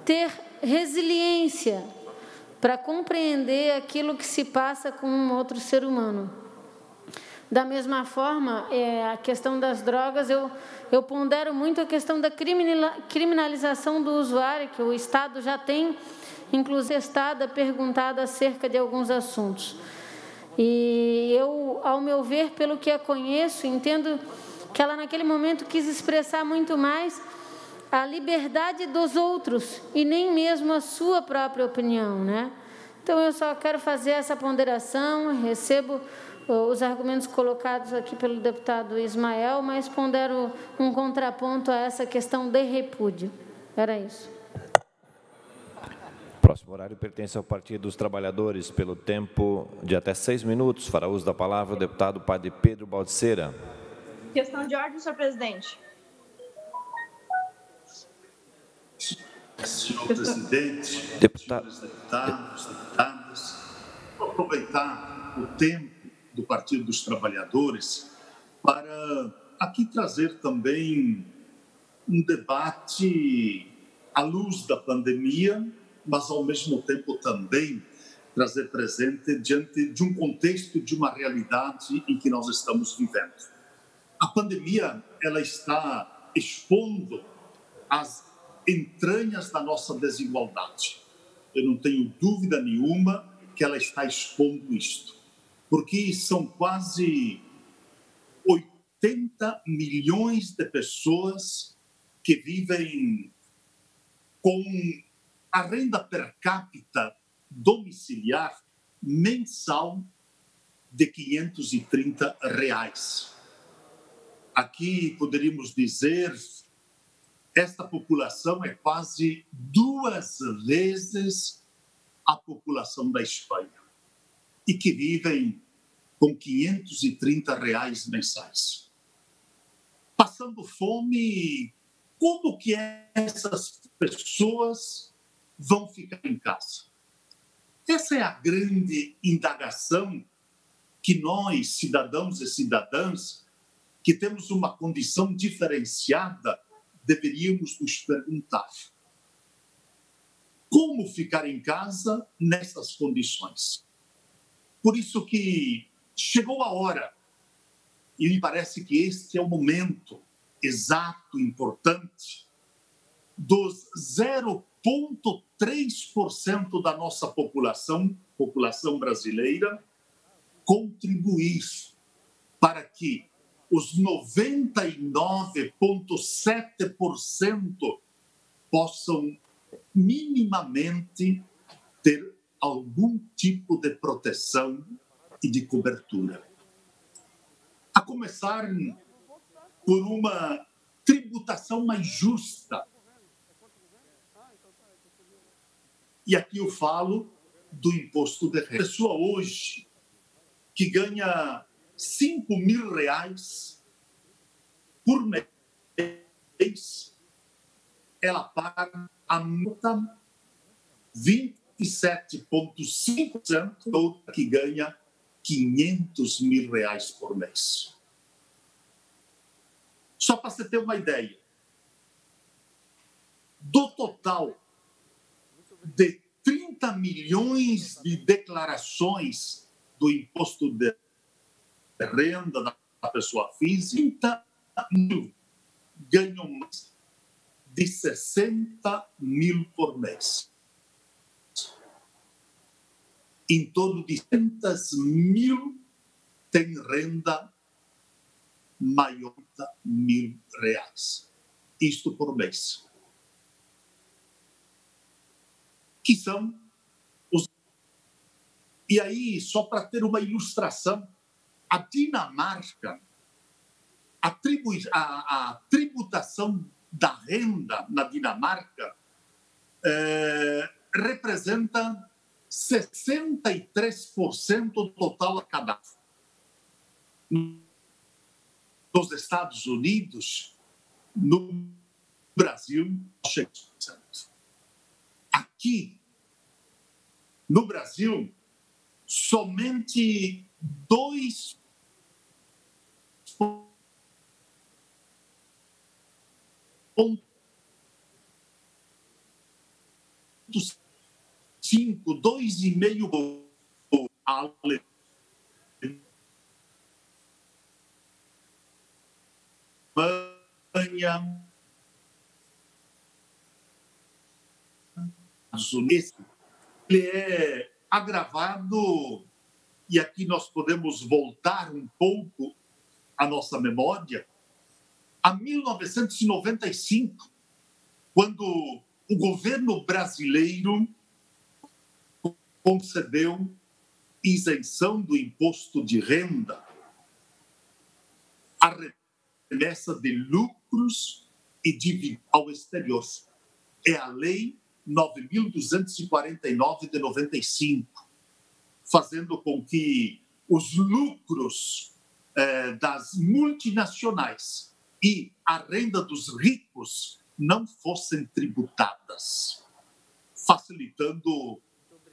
ter resiliência para compreender aquilo que se passa com um outro ser humano. Da mesma forma, a questão das drogas, eu pondero muito a questão da criminalização do usuário, que o Estado já tem, inclusive, perguntado acerca de alguns assuntos. E eu, ao meu ver, pelo que a conheço, entendo que ela, naquele momento, quis expressar muito mais a liberdade dos outros e nem mesmo a sua própria opinião, né? Então, eu só quero fazer essa ponderação, recebo os argumentos colocados aqui pelo deputado Ismael, mas pondero um contraponto a essa questão de repúdio. Era isso. Próximo horário pertence ao Partido dos Trabalhadores, pelo tempo de até 6 minutos. Fará uso da palavra o deputado Padre Pedro Baldiceira. Questão de ordem, senhor presidente. Senhor presidente, deputados, deputadas, vou aproveitar o tempo do Partido dos Trabalhadores para aqui trazer também um debate à luz da pandemia, mas ao mesmo tempo também trazer presente diante de um contexto, de uma realidade em que nós estamos vivendo. A pandemia, ela está expondo as entranhas da nossa desigualdade. Eu não tenho dúvida nenhuma que ela está expondo isto, porque são quase 80 milhões de pessoas que vivem com a renda per capita domiciliar mensal de R$ 530. Aqui poderíamos dizer, esta população é quase 2 vezes a população da Espanha e que vivem com R$ 530 mensais. Passando fome, como que essas pessoas vão ficar em casa? Essa é a grande indagação que nós, cidadãos e cidadãs, que temos uma condição diferenciada, deveríamos nos perguntar: como ficar em casa nessas condições? Por isso que chegou a hora, e me parece que este é o momento exato, importante, dos 0,3% da nossa população brasileira, contribuir para que os 99,7% possam minimamente ter algum tipo de proteção e de cobertura. A começar por uma tributação mais justa. E aqui eu falo do imposto de renda. A pessoa hoje que ganha R$5.000 por mês, ela paga a multa 27,5%, outra que ganha R$500.000 por mês. Só para você ter uma ideia, do total de 30 milhões de declarações do imposto de renda da pessoa física, 30 mil ganham mais de 60 mil por mês. Em torno de 200 mil tem renda maior de R$1.000. Isto por mês. Que são os... E aí, só para ter uma ilustração, a Dinamarca, a tributação da renda na Dinamarca representa 63% do total arrecadado. Nos Estados Unidos, no Brasil, 6%. Aqui, no Brasil, somente 2,5% a Alemanha, ele é agravado, e aqui nós podemos voltar um pouco a nossa memória, a 1995, quando o governo brasileiro concedeu isenção do imposto de renda à remessa de lucros e dividendos ao exterior. É a Lei 9.249 de 95, fazendo com que os lucros das multinacionais e a renda dos ricos não fossem tributadas, facilitando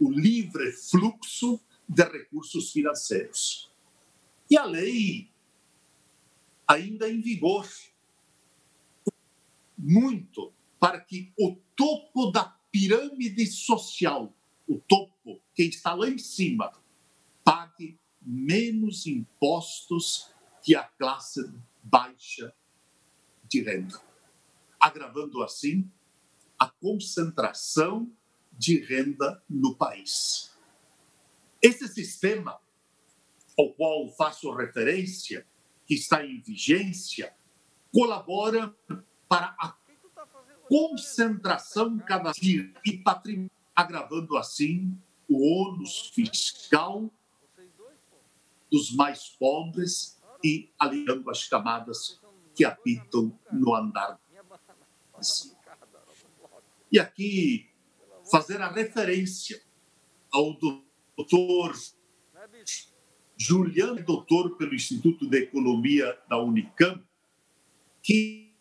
o livre fluxo de recursos financeiros. E a lei ainda em vigor, muito para que o topo da pirâmide social, o topo, quem está lá em cima, pague menos impostos que a classe baixa de renda, agravando assim a concentração de renda no país. Esse sistema ao qual faço referência, que está em vigência, colabora para a concentração cada dia e patrimônio, agravando assim o ônus fiscal dos mais pobres e aliando as camadas que habitam no andar. E aqui fazer a referência ao doutor Juliano, doutor pelo Instituto de Economia da Unicamp, que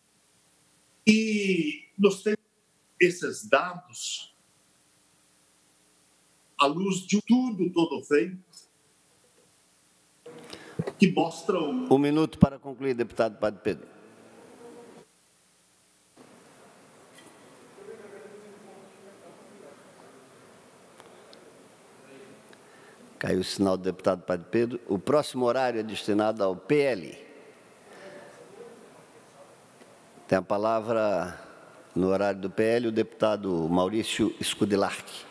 nos tem esses dados à luz de tudo todo feito, que mostram... Um minuto para concluir, deputado Padre Pedro. Caiu o sinal do deputado Padre Pedro. O próximo horário é destinado ao PL. Tem a palavra, no horário do PL, o deputado Maurício Scudilarchi.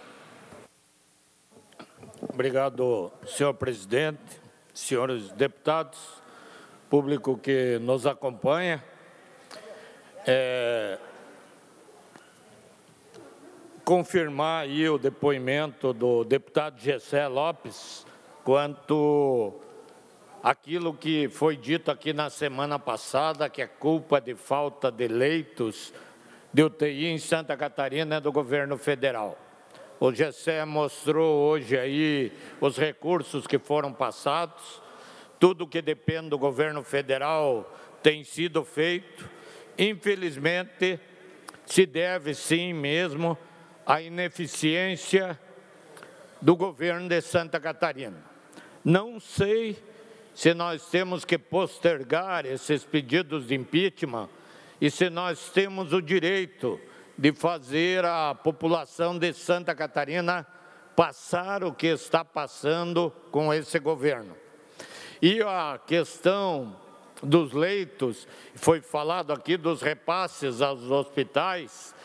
Obrigado, senhor presidente, senhores deputados, público que nos acompanha. Confirmar aí o depoimento do deputado Gessé Lopes quanto aquilo que foi dito aqui na semana passada, que é culpa de falta de leitos de UTI em Santa Catarina é do governo federal. O Gessé mostrou hoje aí os recursos que foram passados. Tudo que depende do governo federal tem sido feito. Infelizmente, se deve sim mesmo à ineficiência do governo de Santa Catarina. Não sei se nós temos que postergar esses pedidos de impeachment e se nós temos o direito de fazer a população de Santa Catarina passar o que está passando com esse governo. E a questão dos leitos, foi falado aqui dos repasses aos hospitais.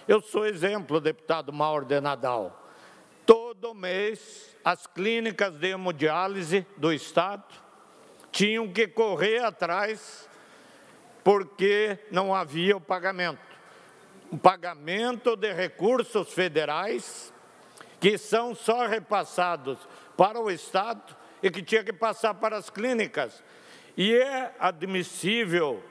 Eu sou exemplo, deputado Mauro de Nadal. Todo mês, as clínicas de hemodiálise do Estado tinham que correr atrás porque não havia o pagamento. O pagamento de recursos federais que são só repassados para o Estado e que tinha que passar para as clínicas. E é admissível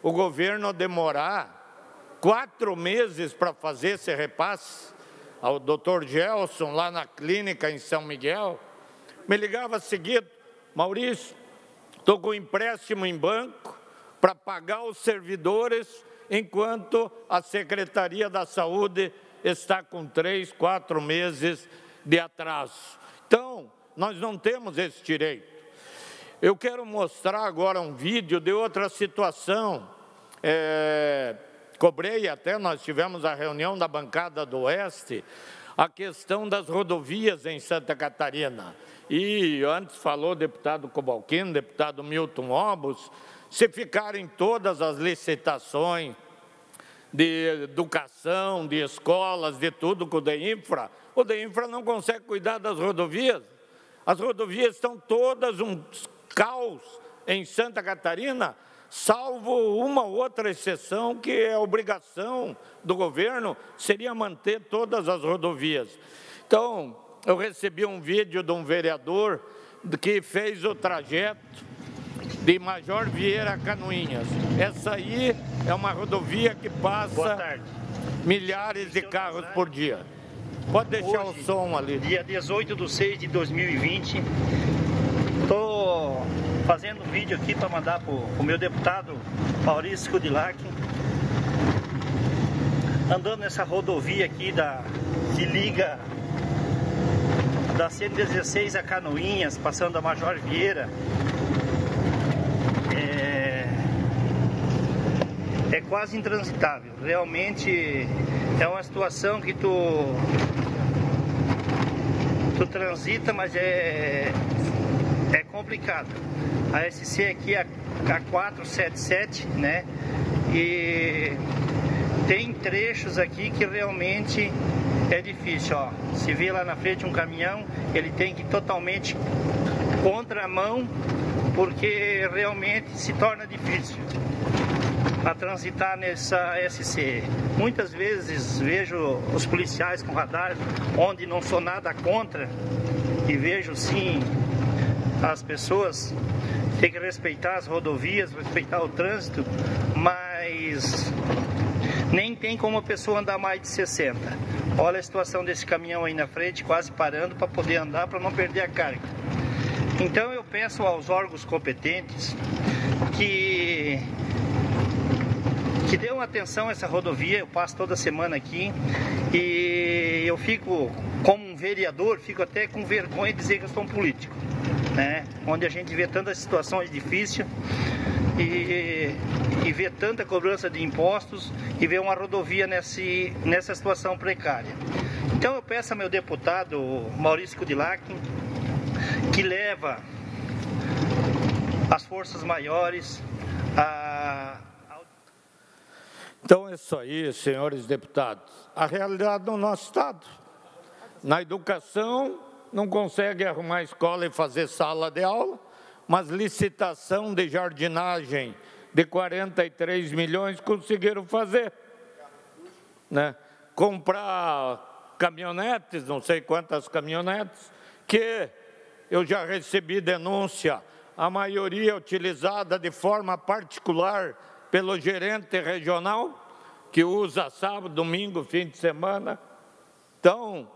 o governo demorar 4 meses para fazer esse repasse. O doutor Gelson, lá na clínica em São Miguel, me ligava seguido: Maurício, estou com empréstimo em banco para pagar os servidores, enquanto a Secretaria da Saúde está com 3, 4 meses de atraso. Então, nós não temos esse direito. Eu quero mostrar agora um vídeo de outra situação. Cobrei até, nós tivemos a reunião da bancada do Oeste, a questão das rodovias em Santa Catarina. E antes falou o deputado Cobalcino, deputado Milton Obos, se ficarem todas as licitações de educação, de escolas, de tudo com o DEINFRA, o DEINFRA não consegue cuidar das rodovias. As rodovias estão todas um caos em Santa Catarina, salvo uma outra exceção, que é a obrigação do governo, seria manter todas as rodovias. Então, eu recebi um vídeo de um vereador que fez o trajeto de Major Vieira a Canoinhas. Essa aí é uma rodovia que passa milhares de carros por dia. Pode deixar hoje, o som ali. Dia 18/6/2020, estou fazendo um vídeo aqui para mandar para o meu deputado Maurício Skudilac, andando nessa rodovia aqui que liga da 116 a Canoinhas, passando a Major Vieira. É quase intransitável. Realmente é uma situação que tu transita, mas é complicado. A SC aqui é a 477, né? E tem trechos aqui que realmente é difícil, ó. Se vê lá na frente um caminhão, ele tem que ir totalmente contramão, porque realmente se torna difícil a transitar nessa SC. Muitas vezes vejo os policiais com radar, onde não sou nada contra, e vejo sim as pessoas têm que respeitar as rodovias, respeitar o trânsito, mas nem tem como a pessoa andar mais de 60. Olha a situação desse caminhão aí na frente, quase parando para poder andar, para não perder a carga. Então eu peço aos órgãos competentes que dêem atenção a essa rodovia. Eu passo toda semana aqui e eu fico, como um vereador, fico até com vergonha de dizer que eu sou um político, né? Onde a gente vê tantas situações difíceis e vê tanta cobrança de impostos e vê uma rodovia nessa situação precária. Então eu peço ao meu deputado Maurício Skudilac que leva as forças maiores Então é isso aí, senhores deputados. A realidade do nosso Estado. Na educação, não consegue arrumar escola e fazer sala de aula, mas licitação de jardinagem de 43 milhões conseguiram fazer, né? Comprar caminhonetes, não sei quantas caminhonetes, que eu já recebi denúncia, a maioria utilizada de forma particular pelo gerente regional, que usa sábado, domingo, fim de semana. Então,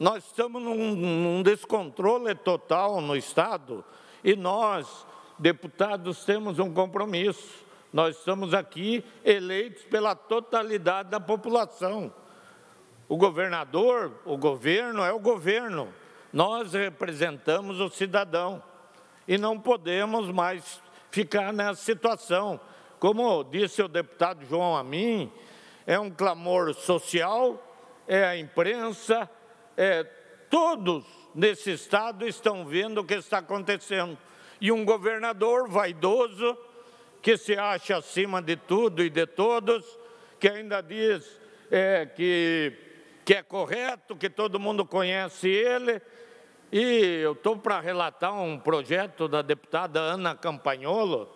nós estamos num descontrole total no Estado e nós, deputados, temos um compromisso. Nós estamos aqui eleitos pela totalidade da população. O governador, o governo é o governo. Nós representamos o cidadão e não podemos mais ficar nessa situação. Como disse o deputado João Amin, é um clamor social, é a imprensa, todos nesse Estado estão vendo o que está acontecendo. E um governador vaidoso, que se acha acima de tudo e de todos, que ainda diz que é correto, que todo mundo conhece ele. E eu estou para relatar um projeto da deputada Ana Campagnolo,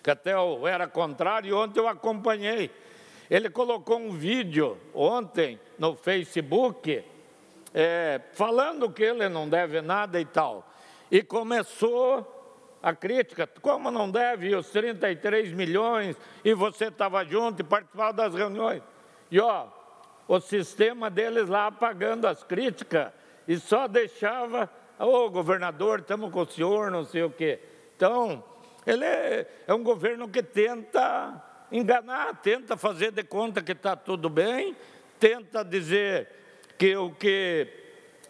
que até eu era contrário, e ontem eu acompanhei. Ele colocou um vídeo ontem no Facebook, falando que ele não deve nada e tal. E começou a crítica, como não deve, os 33 milhões, e você estava junto e participava das reuniões. E, o sistema deles lá apagando as críticas, e só deixava, governador, estamos com o senhor, não sei o quê. Então, ele é um governo que tenta enganar, tenta fazer de conta que está tudo bem, tenta dizer que o que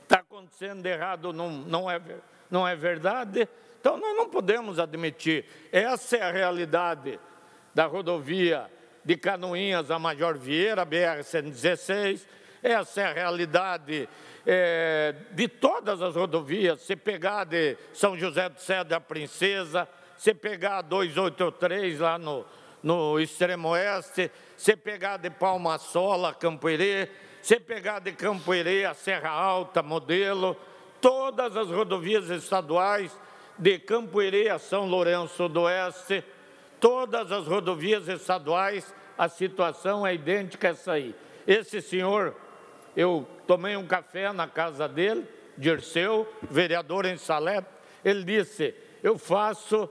está acontecendo de errado não é verdade. Então, nós não podemos admitir. Essa é a realidade da rodovia de Canoinhas a Major Vieira, BR-116. Essa é a realidade de todas as rodovias. Se pegar de São José do Cedro a Princesa, se pegar a 283 lá no extremo oeste, se pegar de Palma Sola a Campo Herê, se pegar de Campo Herê a Serra Alta, Modelo, todas as rodovias estaduais, de Campo Herê a São Lourenço do Oeste, todas as rodovias estaduais, a situação é idêntica a essa aí. Esse senhor, eu tomei um café na casa dele, Dirceu, vereador em Salé, ele disse, eu faço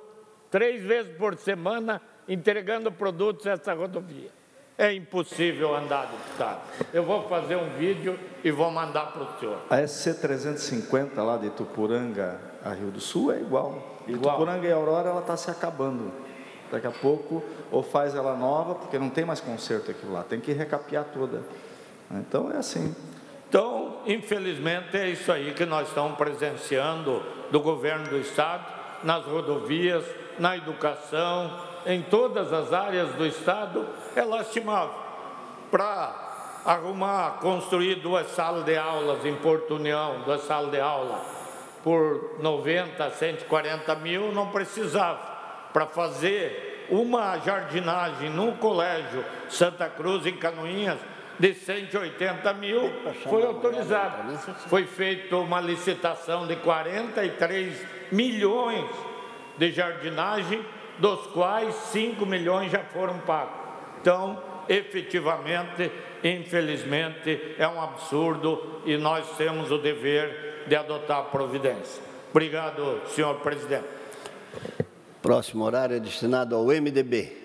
3 vezes por semana entregando produtos nessa rodovia. É impossível andar, deputado. Eu vou fazer um vídeo e vou mandar para o senhor. A SC-350 lá de Itupuranga a Rio do Sul é igual. Itupuranga e Aurora, ela está se acabando. Daqui a pouco, ou faz ela nova, porque não tem mais conserto aquilo lá, tem que recapear toda. Então, é assim. Então, infelizmente, é isso aí que nós estamos presenciando do governo do Estado, nas rodovias, na educação, em todas as áreas do Estado. É lastimável. Para arrumar, construir 2 salas de aulas em Porto União, 2 salas de aula, por 90, 140 mil, não precisava. Para fazer uma jardinagem no colégio Santa Cruz, em Canoinhas, de 180 mil, foi autorizado. Foi feita uma licitação de 43 milhões de jardinagem, dos quais 5 milhões já foram pagos. Então, efetivamente, infelizmente, é um absurdo e nós temos o dever de adotar a providência. Obrigado, senhor presidente. Próximo horário é destinado ao MDB.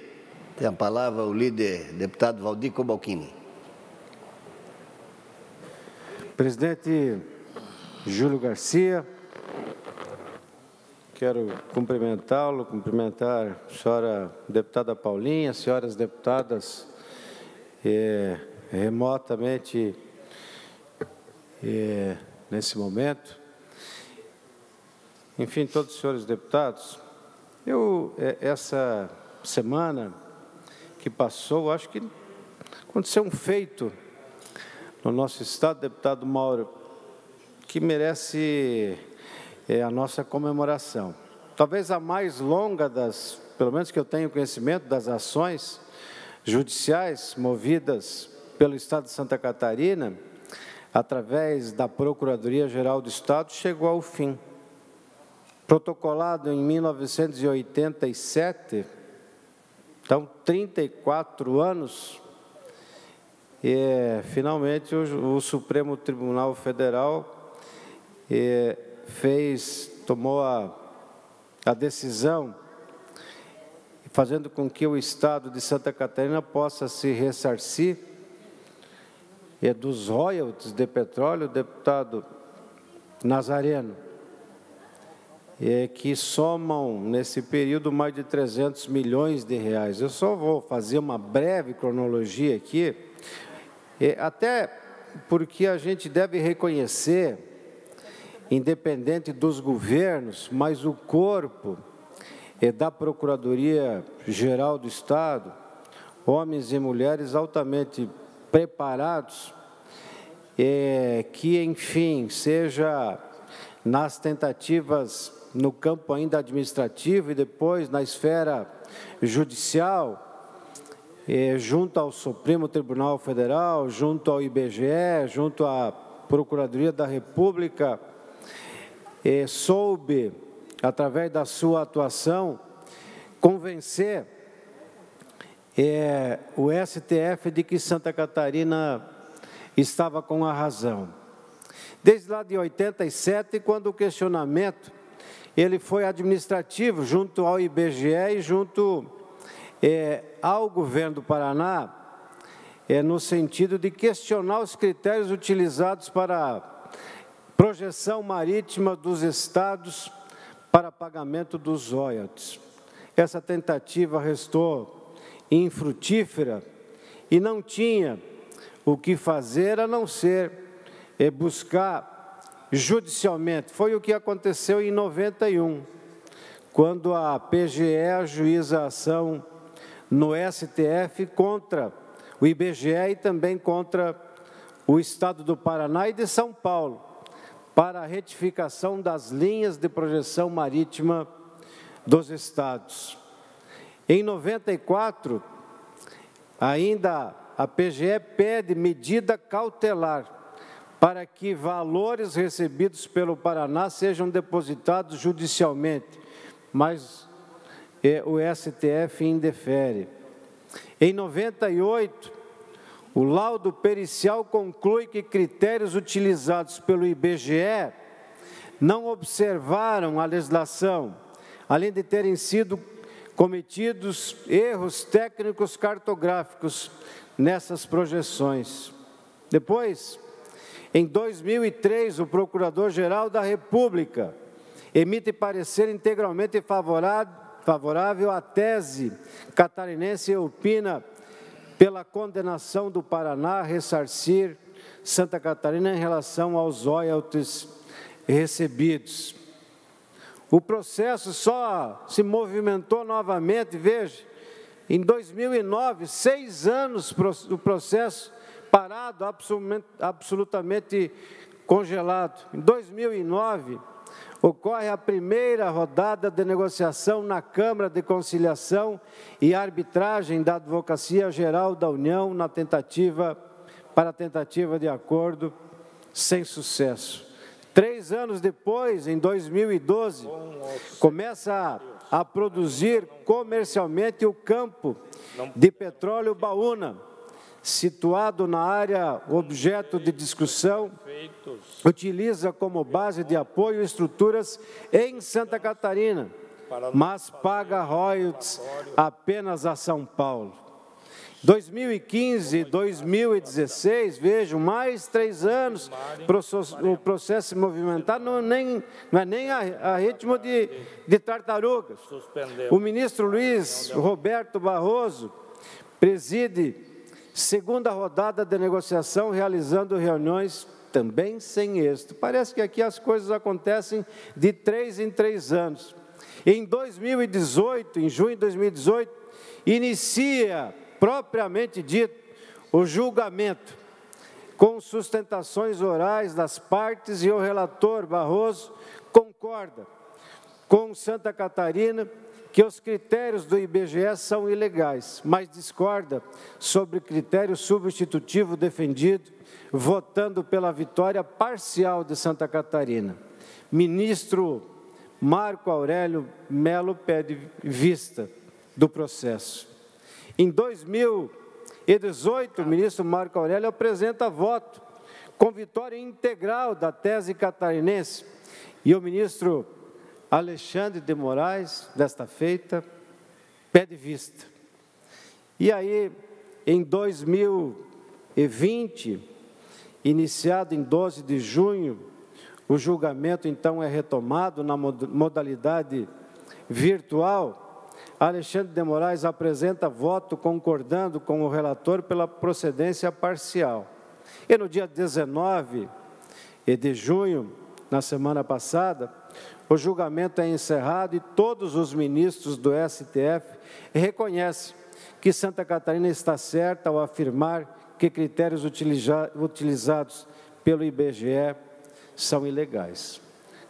Tem a palavra o líder, deputado Valdir Cobalcini. Presidente Júlio Garcia, quero cumprimentá-lo, cumprimentar a senhora deputada Paulinha, senhoras deputadas remotamente nesse momento. Enfim, todos os senhores deputados, essa semana que passou, acho que aconteceu um feito no nosso Estado, deputado Mauro, que merece a nossa comemoração. Talvez a mais longa pelo menos que eu tenho conhecimento, das ações judiciais movidas pelo Estado de Santa Catarina, através da Procuradoria-Geral do Estado, chegou ao fim. Protocolado em 1987, então 34 anos, finalmente o Supremo Tribunal Federal tomou a decisão, fazendo com que o Estado de Santa Catarina possa se ressarcir dos royalties de petróleo, deputado Nazareno, que somam, nesse período, mais de 300 milhões de reais. Eu só vou fazer uma breve cronologia aqui, até porque a gente deve reconhecer, independente dos governos, mas o corpo da Procuradoria-Geral do Estado, homens e mulheres altamente preparados, que, enfim, seja nas tentativas no campo ainda administrativo e depois na esfera judicial, junto ao Supremo Tribunal Federal, junto ao IBGE, junto à Procuradoria da República, soube, através da sua atuação, convencer o STF de que Santa Catarina estava com a razão. Desde lá de 87, quando o questionamento ele foi administrativo, junto ao IBGE e junto ao governo do Paraná, no sentido de questionar os critérios utilizados para a projeção marítima dos estados para pagamento dos royalties. Essa tentativa restou infrutífera e não tinha o que fazer a não ser buscar judicialmente. Foi o que aconteceu em 91, quando a PGE ajuiza a ação no STF contra o IBGE e também contra o Estado do Paraná e de São Paulo, para a retificação das linhas de projeção marítima dos estados. Em 94, ainda a PGE pede medida cautelar para que valores recebidos pelo Paraná sejam depositados judicialmente, mas o STF indefere. Em 98, o laudo pericial conclui que critérios utilizados pelo IBGE não observaram a legislação, além de terem sido cometidos erros técnicos cartográficos nessas projeções. Depois, em 2003, o Procurador-Geral da República emite parecer integralmente favorável à tese catarinense e opina pela condenação do Paraná a ressarcir Santa Catarina em relação aos royalties recebidos. O processo só se movimentou novamente, veja, em 2009, 6 anos o processo parado, absolutamente congelado. Em 2009, ocorre a primeira rodada de negociação na Câmara de Conciliação e Arbitragem da Advocacia Geral da União para a tentativa de acordo, sem sucesso. 3 anos depois, em 2012, começa a produzir comercialmente o campo de petróleo Baúna, situado na área objeto de discussão, utiliza como base de apoio estruturas em Santa Catarina, mas paga royalties apenas a São Paulo. 2015 e 2016, vejam, mais 3 anos, o processo se movimentar, não é nem a ritmo de tartarugas. O ministro Luiz Roberto Barroso preside segunda rodada de negociação, realizando reuniões também sem êxito. Parece que aqui as coisas acontecem de 3 em 3 anos. Em 2018, em junho de 2018, inicia, propriamente dito, o julgamento, com sustentações orais das partes, e o relator Barroso concorda com Santa Catarina que os critérios do IBGE são ilegais, mas discorda sobre o critério substitutivo defendido, votando pela vitória parcial de Santa Catarina. Ministro Marco Aurélio Melo pede vista do processo. Em 2018, o ministro Marco Aurélio apresenta voto com vitória integral da tese catarinense, e o ministro Alexandre de Moraes, desta feita, pede vista. E aí, em 2020, iniciado em 12 de junho, o julgamento então é retomado na modalidade virtual. Alexandre de Moraes apresenta voto concordando com o relator pela procedência parcial. E no dia 19 de junho, na semana passada, o julgamento é encerrado e todos os ministros do STF reconhecem que Santa Catarina está certa ao afirmar que critérios utilizados pelo IBGE são ilegais.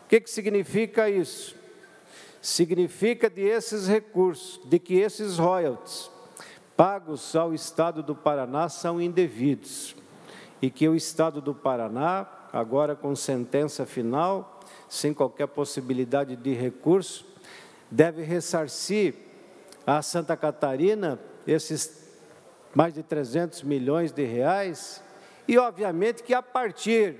O que significa isso? Significa de esses recursos, de que esses royalties pagos ao Estado do Paraná são indevidos e que o Estado do Paraná, agora com sentença final, sem qualquer possibilidade de recurso, deve ressarcir a Santa Catarina esses mais de 300 milhões de reais e, obviamente, que a partir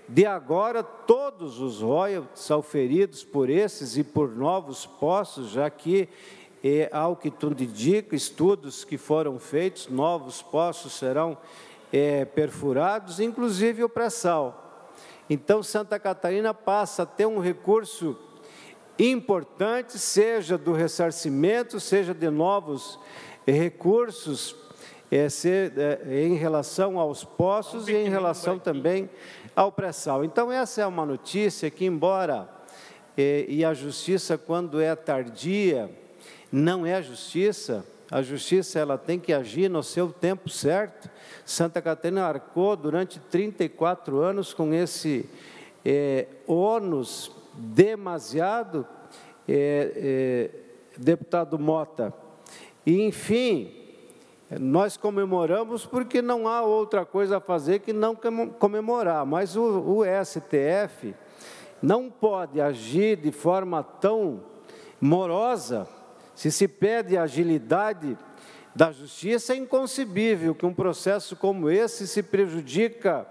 de agora, todos os royalties auferidos por esses e por novos poços, já que, ao que tudo indica, estudos que foram feitos, novos poços serão perfurados, inclusive o pré-sal. Então, Santa Catarina passa a ter um recurso importante, seja do ressarcimento, seja de novos recursos, em relação aos poços e em relação também ao pré-sal. Então, essa é uma notícia que, embora e a justiça, quando é tardia, não é justiça, a justiça ela tem que agir no seu tempo certo. Santa Catarina arcou durante 34 anos com esse ônus demasiado, deputado Mota. E, enfim, nós comemoramos porque não há outra coisa a fazer que não comemorar, mas o STF não pode agir de forma tão morosa. Se pede agilidade da justiça, é inconcebível que um processo como esse se prejudica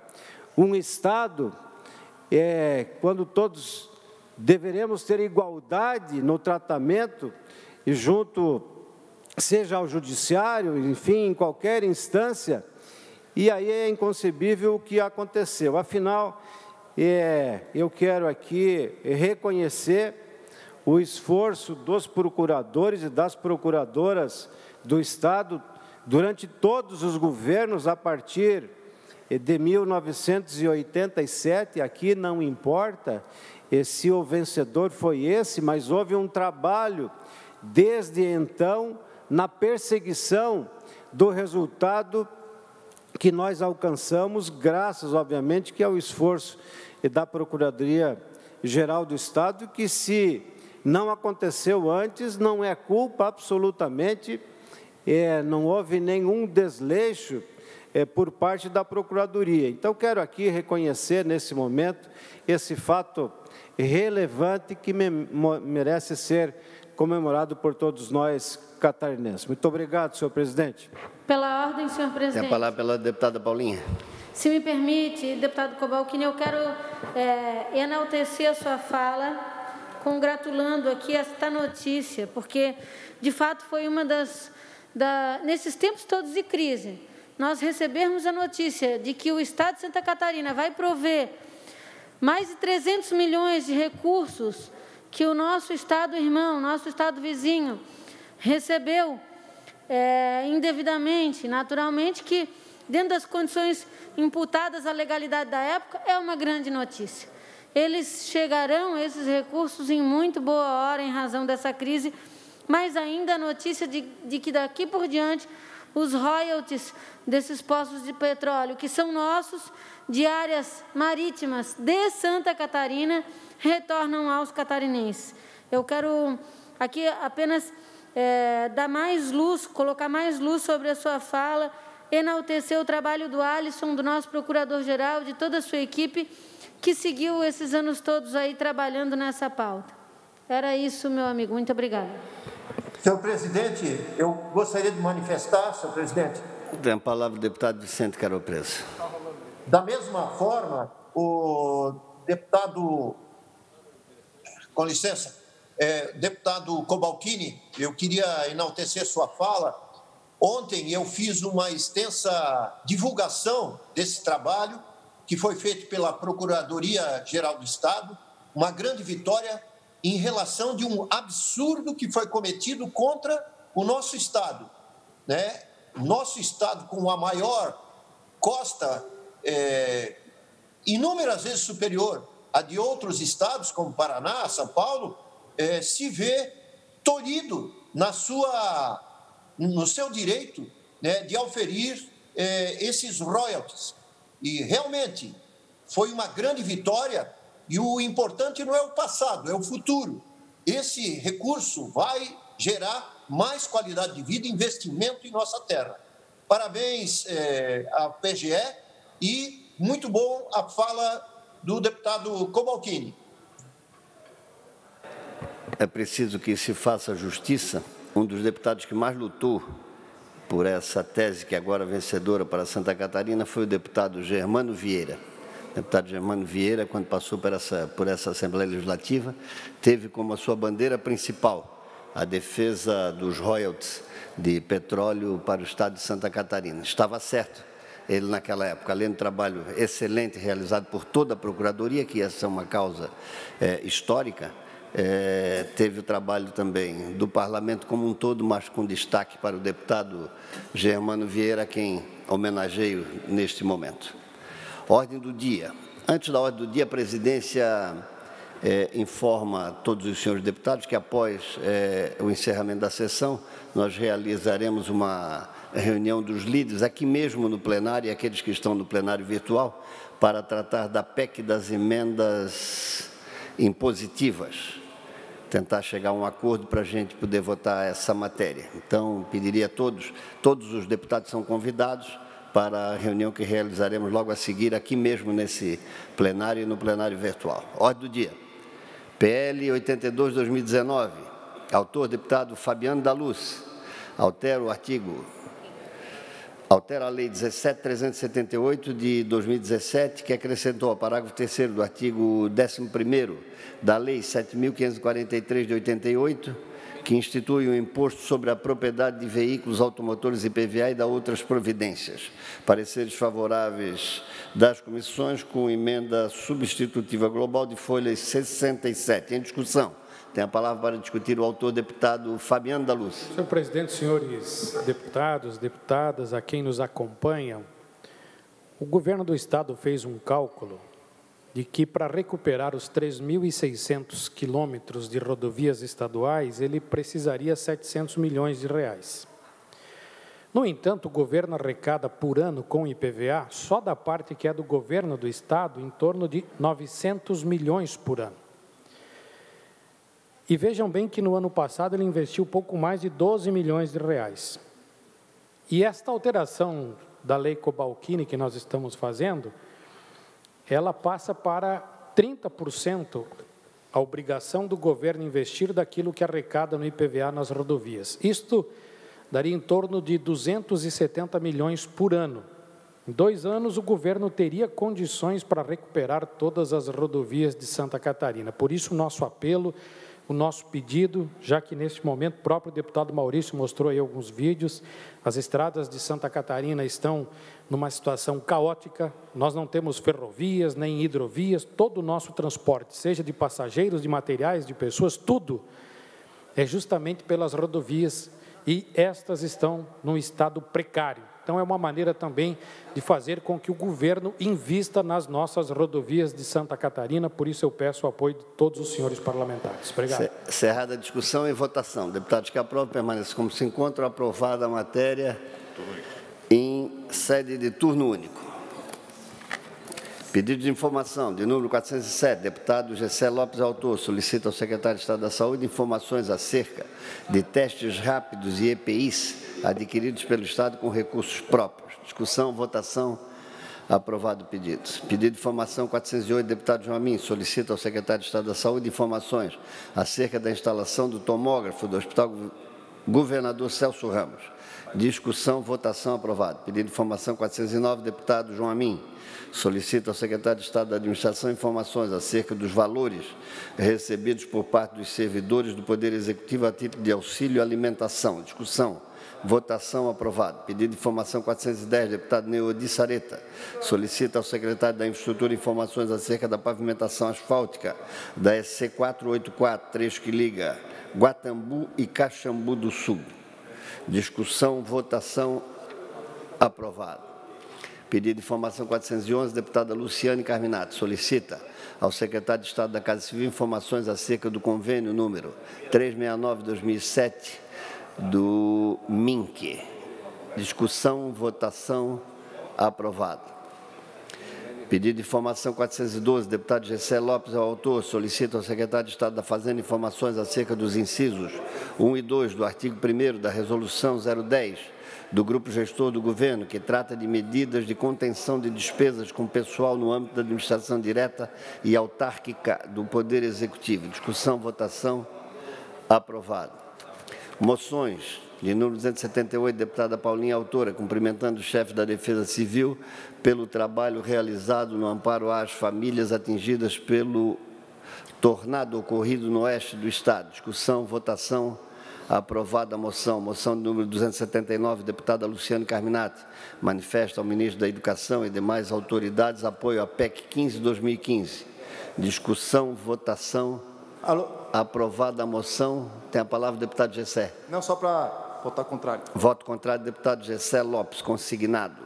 um Estado, quando todos deveremos ter igualdade no tratamento e junto, seja ao judiciário, enfim, em qualquer instância, e aí é inconcebível o que aconteceu. Afinal, eu quero aqui reconhecer o esforço dos procuradores e das procuradoras do Estado durante todos os governos, a partir de 1987, aqui não importa se o vencedor foi esse, mas houve um trabalho desde então na perseguição do resultado que nós alcançamos, graças, obviamente, que ao esforço da Procuradoria-Geral do Estado, que se não aconteceu antes, não é culpa absolutamente, não houve nenhum desleixo por parte da Procuradoria. Então, quero aqui reconhecer, nesse momento, esse fato relevante que merece ser comemorado por todos nós catarinenses. Muito obrigado, senhor presidente. Pela ordem, senhor presidente. Tem a palavra pela deputada Paulinha. Se me permite, deputado Cobalcini, eu quero enaltecer a sua fala, congratulando aqui esta notícia, porque, de fato, foi uma nesses tempos todos de crise, nós recebermos a notícia de que o Estado de Santa Catarina vai prover mais de 300 milhões de recursos que o nosso Estado irmão, nosso Estado vizinho, recebeu indevidamente, naturalmente, que, dentro das condições imputadas à legalidade da época, é uma grande notícia. Eles chegarão, esses recursos, em muito boa hora, em razão dessa crise, mas ainda a notícia de que, daqui por diante, os royalties desses poços de petróleo, que são nossos, de áreas marítimas de Santa Catarina, retornam aos catarinenses. Eu quero aqui apenas dar mais luz, colocar mais luz sobre a sua fala, enaltecer o trabalho do Alisson, do nosso procurador-geral, de toda a sua equipe, que seguiu esses anos todos aí trabalhando nessa pauta. Era isso, meu amigo. Muito obrigada. Senhor presidente, eu gostaria de manifestar, senhor presidente. Tem a palavra o deputado Vicente Carol Preso. Da mesma forma, o deputado, com licença, deputado Cobalcini, eu queria enaltecer sua fala. Ontem eu fiz uma extensa divulgação desse trabalho que foi feito pela Procuradoria-Geral do Estado, uma grande vitória em relação de um absurdo que foi cometido contra o nosso Estado, né? Nosso Estado, com a maior costa, inúmeras vezes superior a de outros estados, como Paraná, São Paulo, se vê tolhido no seu direito, né, de auferir esses royalties. E realmente foi uma grande vitória, e o importante não é o passado, é o futuro. Esse recurso vai gerar mais qualidade de vida e investimento em nossa terra. Parabéns à PGE e muito bom a fala do deputado Cobalcini. É preciso que se faça justiça. Um dos deputados que mais lutou por essa tese, que agora é vencedora para Santa Catarina, foi o deputado Germano Vieira. O deputado Germano Vieira, quando passou por essa Assembleia Legislativa, teve como a sua bandeira principal a defesa dos royalties de petróleo para o estado de Santa Catarina. Estava certo. Ele, naquela época, além do trabalho excelente realizado por toda a Procuradoria, que essa é uma causa histórica, teve o trabalho também do Parlamento como um todo, mas com destaque para o deputado Germano Vieira, a quem homenageio neste momento. Ordem do dia. Antes da ordem do dia, a presidência informa a todos os senhores deputados que, após o encerramento da sessão, nós realizaremos uma reunião dos líderes, aqui mesmo no plenário, e aqueles que estão no plenário virtual, para tratar da PEC das emendas impositivas, tentar chegar a um acordo para a gente poder votar essa matéria. Então, pediria a todos os deputados são convidados para a reunião que realizaremos logo a seguir, aqui mesmo nesse plenário e no plenário virtual. Ordem do dia. PL 82/2019, autor deputado Fabiano da Luz, altera a Lei 17.378 de 2017, que acrescentou ao parágrafo 3º do artigo 11º da Lei 7.543 de 88, que institui o imposto sobre a propriedade de veículos automotores IPVA e dá outras providências. Pareceres favoráveis das comissões com emenda substitutiva global de folha 67. Em discussão. Tem a palavra para discutir o autor, deputado Fabiano da Luz. Senhor presidente, senhores deputados, deputadas, a quem nos acompanham, o governo do Estado fez um cálculo de que, para recuperar os 3.600 quilômetros de rodovias estaduais, ele precisaria 700 milhões de reais. No entanto, o governo arrecada por ano com IPVA, só da parte que é do governo do Estado, em torno de 900 milhões por ano. E vejam bem que no ano passado ele investiu pouco mais de 12 milhões de reais. E esta alteração da Lei Cobalcini que nós estamos fazendo, ela passa para 30% a obrigação do governo investir daquilo que arrecada no IPVA nas rodovias. Isto daria em torno de 270 milhões por ano. Em 2 anos, o governo teria condições para recuperar todas as rodovias de Santa Catarina. Por isso, o nosso apelo, o nosso pedido, já que neste momento o próprio deputado Maurício mostrou aí alguns vídeos, as estradas de Santa Catarina estão numa situação caótica, nós não temos ferrovias, nem hidrovias, todo o nosso transporte, seja de passageiros, de materiais, de pessoas, tudo é justamente pelas rodovias e estas estão num estado precário. Então, é uma maneira também de fazer com que o governo invista nas nossas rodovias de Santa Catarina, por isso eu peço o apoio de todos os senhores parlamentares. Obrigado. Encerrada a discussão e votação. Deputados que aprovam, permaneçam como se encontram. Aprovada a matéria em sede de turno único. Pedido de informação, de número 407, deputado Gessé Lopes, autor, solicita ao secretário de Estado da Saúde informações acerca de testes rápidos e EPIs adquiridos pelo Estado com recursos próprios. Discussão, votação, aprovado o pedido. Pedido de informação 408, deputado João Amin, solicita ao secretário de Estado da Saúde informações acerca da instalação do tomógrafo do Hospital Governador Celso Ramos. Discussão, votação, aprovado. Pedido de informação 409, deputado João Amin, solicita ao secretário de Estado da Administração informações acerca dos valores recebidos por parte dos servidores do Poder Executivo a título de auxílio alimentação. Discussão, Votação aprovado. Pedido de informação 410, deputado Neudi Sareta. Solicita ao secretário da Infraestrutura informações acerca da pavimentação asfáltica da SC 484, trecho que liga Guatambu e Caxambu do Sul. Discussão, votação, aprovado. Pedido de informação 411, deputada Luciane Carminati. Solicita ao secretário de Estado da Casa Civil informações acerca do convênio número 369/2007, do MINC. Discussão, votação, aprovado. Pedido de informação 412, deputado Gessé Lopes, ao autor, solicita ao secretário de Estado da Fazenda informações acerca dos incisos 1 e 2 do artigo 1º da Resolução 010 do Grupo Gestor do Governo, que trata de medidas de contenção de despesas com pessoal no âmbito da administração direta e autárquica do Poder Executivo. Discussão, votação, aprovado. Moções de número 278, deputada Paulinha, autora, cumprimentando o chefe da Defesa Civil pelo trabalho realizado no amparo às famílias atingidas pelo tornado ocorrido no oeste do Estado. Discussão, votação, aprovada a moção. Moção de número 279, deputada Luciane Carminati, manifesta ao ministro da Educação e demais autoridades apoio à PEC 15/2015. Discussão, votação, aprovada a moção. Tem a palavra o deputado Gessé. Não, só para votar contrário. Voto contrário, deputado Gessé Lopes, consignado.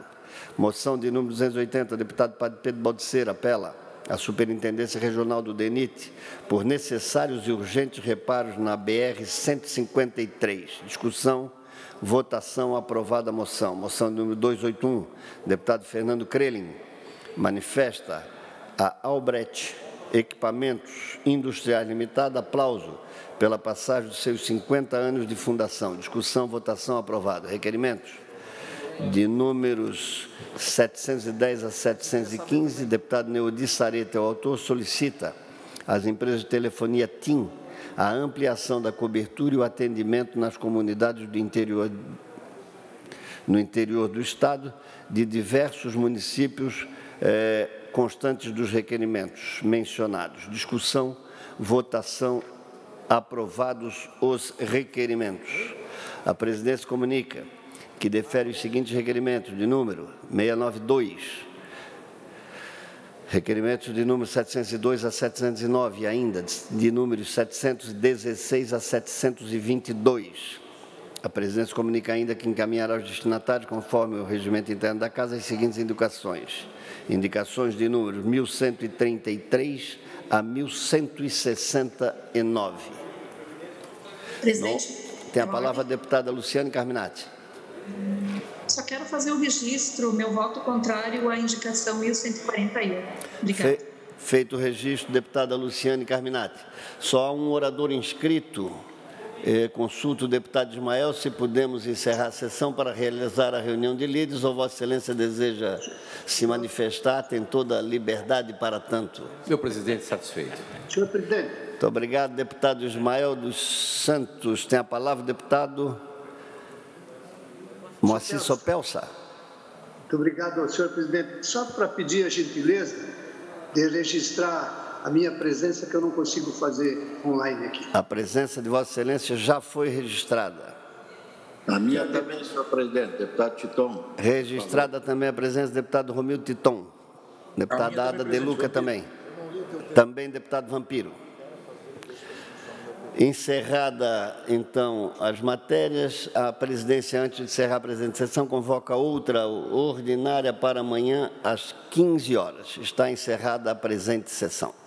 Moção de número 280, deputado Padre Pedro Baldiceira, apela à Superintendência Regional do DENIT por necessários e urgentes reparos na BR-153. Discussão, votação, aprovada a moção. Moção de número 281, deputado Fernando Krelin, manifesta a Albrecht Equipamentos Industriais Limitada, aplauso pela passagem dos seus 50 anos de fundação. Discussão, votação, aprovado. Requerimentos de números 710 a 715, deputado Neudi Sareta, o autor, solicita às empresas de telefonia TIM a ampliação da cobertura e o atendimento nas comunidades do interior, no interior do Estado, de diversos municípios constantes dos requerimentos mencionados. Discussão, votação, aprovados os requerimentos. A presidência comunica que defere os seguintes requerimentos de número 692, requerimentos de número 702 a 709 e ainda de números 716 a 722. A presidência comunica ainda que encaminhará aos destinatários, conforme o regimento interno da Casa, as seguintes indicações. Indicações de números 1133 a 1169. Presidente. Tem a palavra a deputada Luciane Carminati. Só quero fazer o registro, meu voto contrário à indicação 1141. Obrigada. Feito o registro, deputada Luciane Carminati. Só há um orador inscrito. Consulto o deputado Ismael se podemos encerrar a sessão para realizar a reunião de líderes ou Vossa Excelência deseja se manifestar, tem toda a liberdade para tanto. Senhor presidente, satisfeito. Senhor presidente. Muito obrigado, deputado Ismael dos Santos. Tem a palavra o deputado Moacir Sopelsa. Muito obrigado, senhor presidente. Só para pedir a gentileza de registrar a minha presença, que eu não consigo fazer online aqui. A presença de Vossa Excelência já foi registrada. A minha também, senhor presidente, deputado Titon. Registrada também a presença do deputado Romildo Titon. Deputada Ada De Luca também. Também deputado Vampiro. Encerrada, então, as matérias, a presidência, antes de encerrar a presente sessão, convoca outra ordinária para amanhã, às 15 horas. Está encerrada a presente sessão.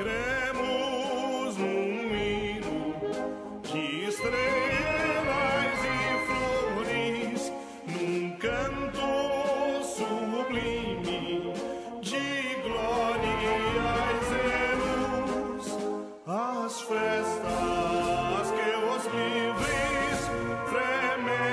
Sagremos num hino de estrelas e flores, num canto sublime de glórias e luz, as festas que os livres fremem.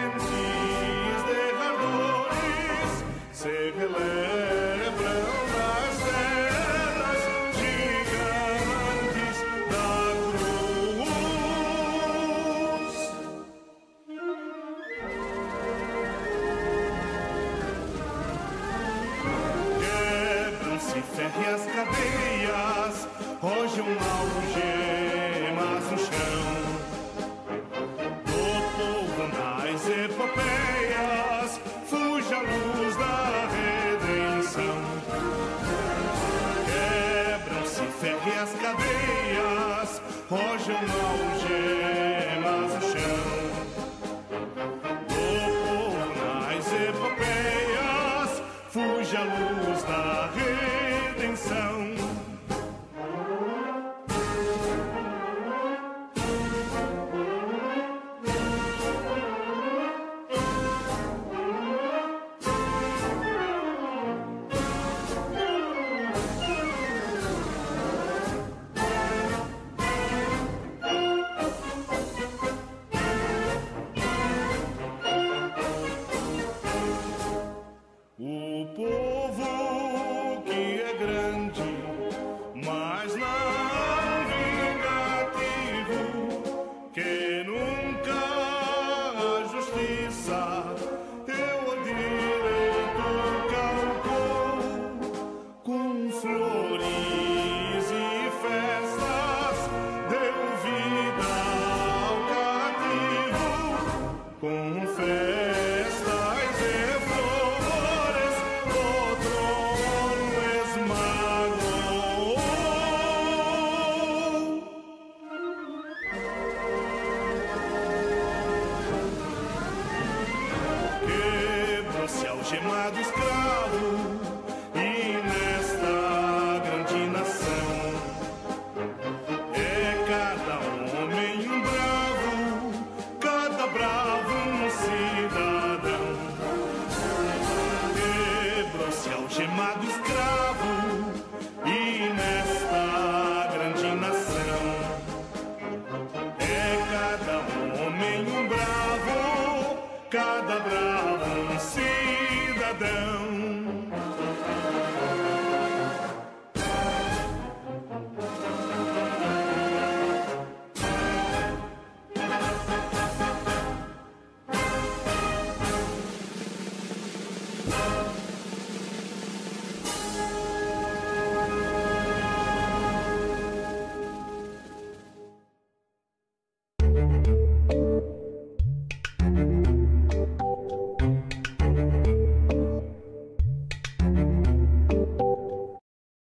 férreas cadeias rojam algemas no chão. Do povo nas epopeias fuja a luz da redenção. Quebram-se férreas cadeias rojam algemas no chão. Do povo nas epopeias fuja a luz da redenção. O povo que é grande, mas não vingativo, que nunca a justiça e o direito calcou, com flores e festas deu vida ao cativo, com festas e flores o trono esmagou. Quebrou-se algemado escravo e nesta grande nação é cada homem um bravo, cada bravo um cidadão. Quebrou-se algemado escravo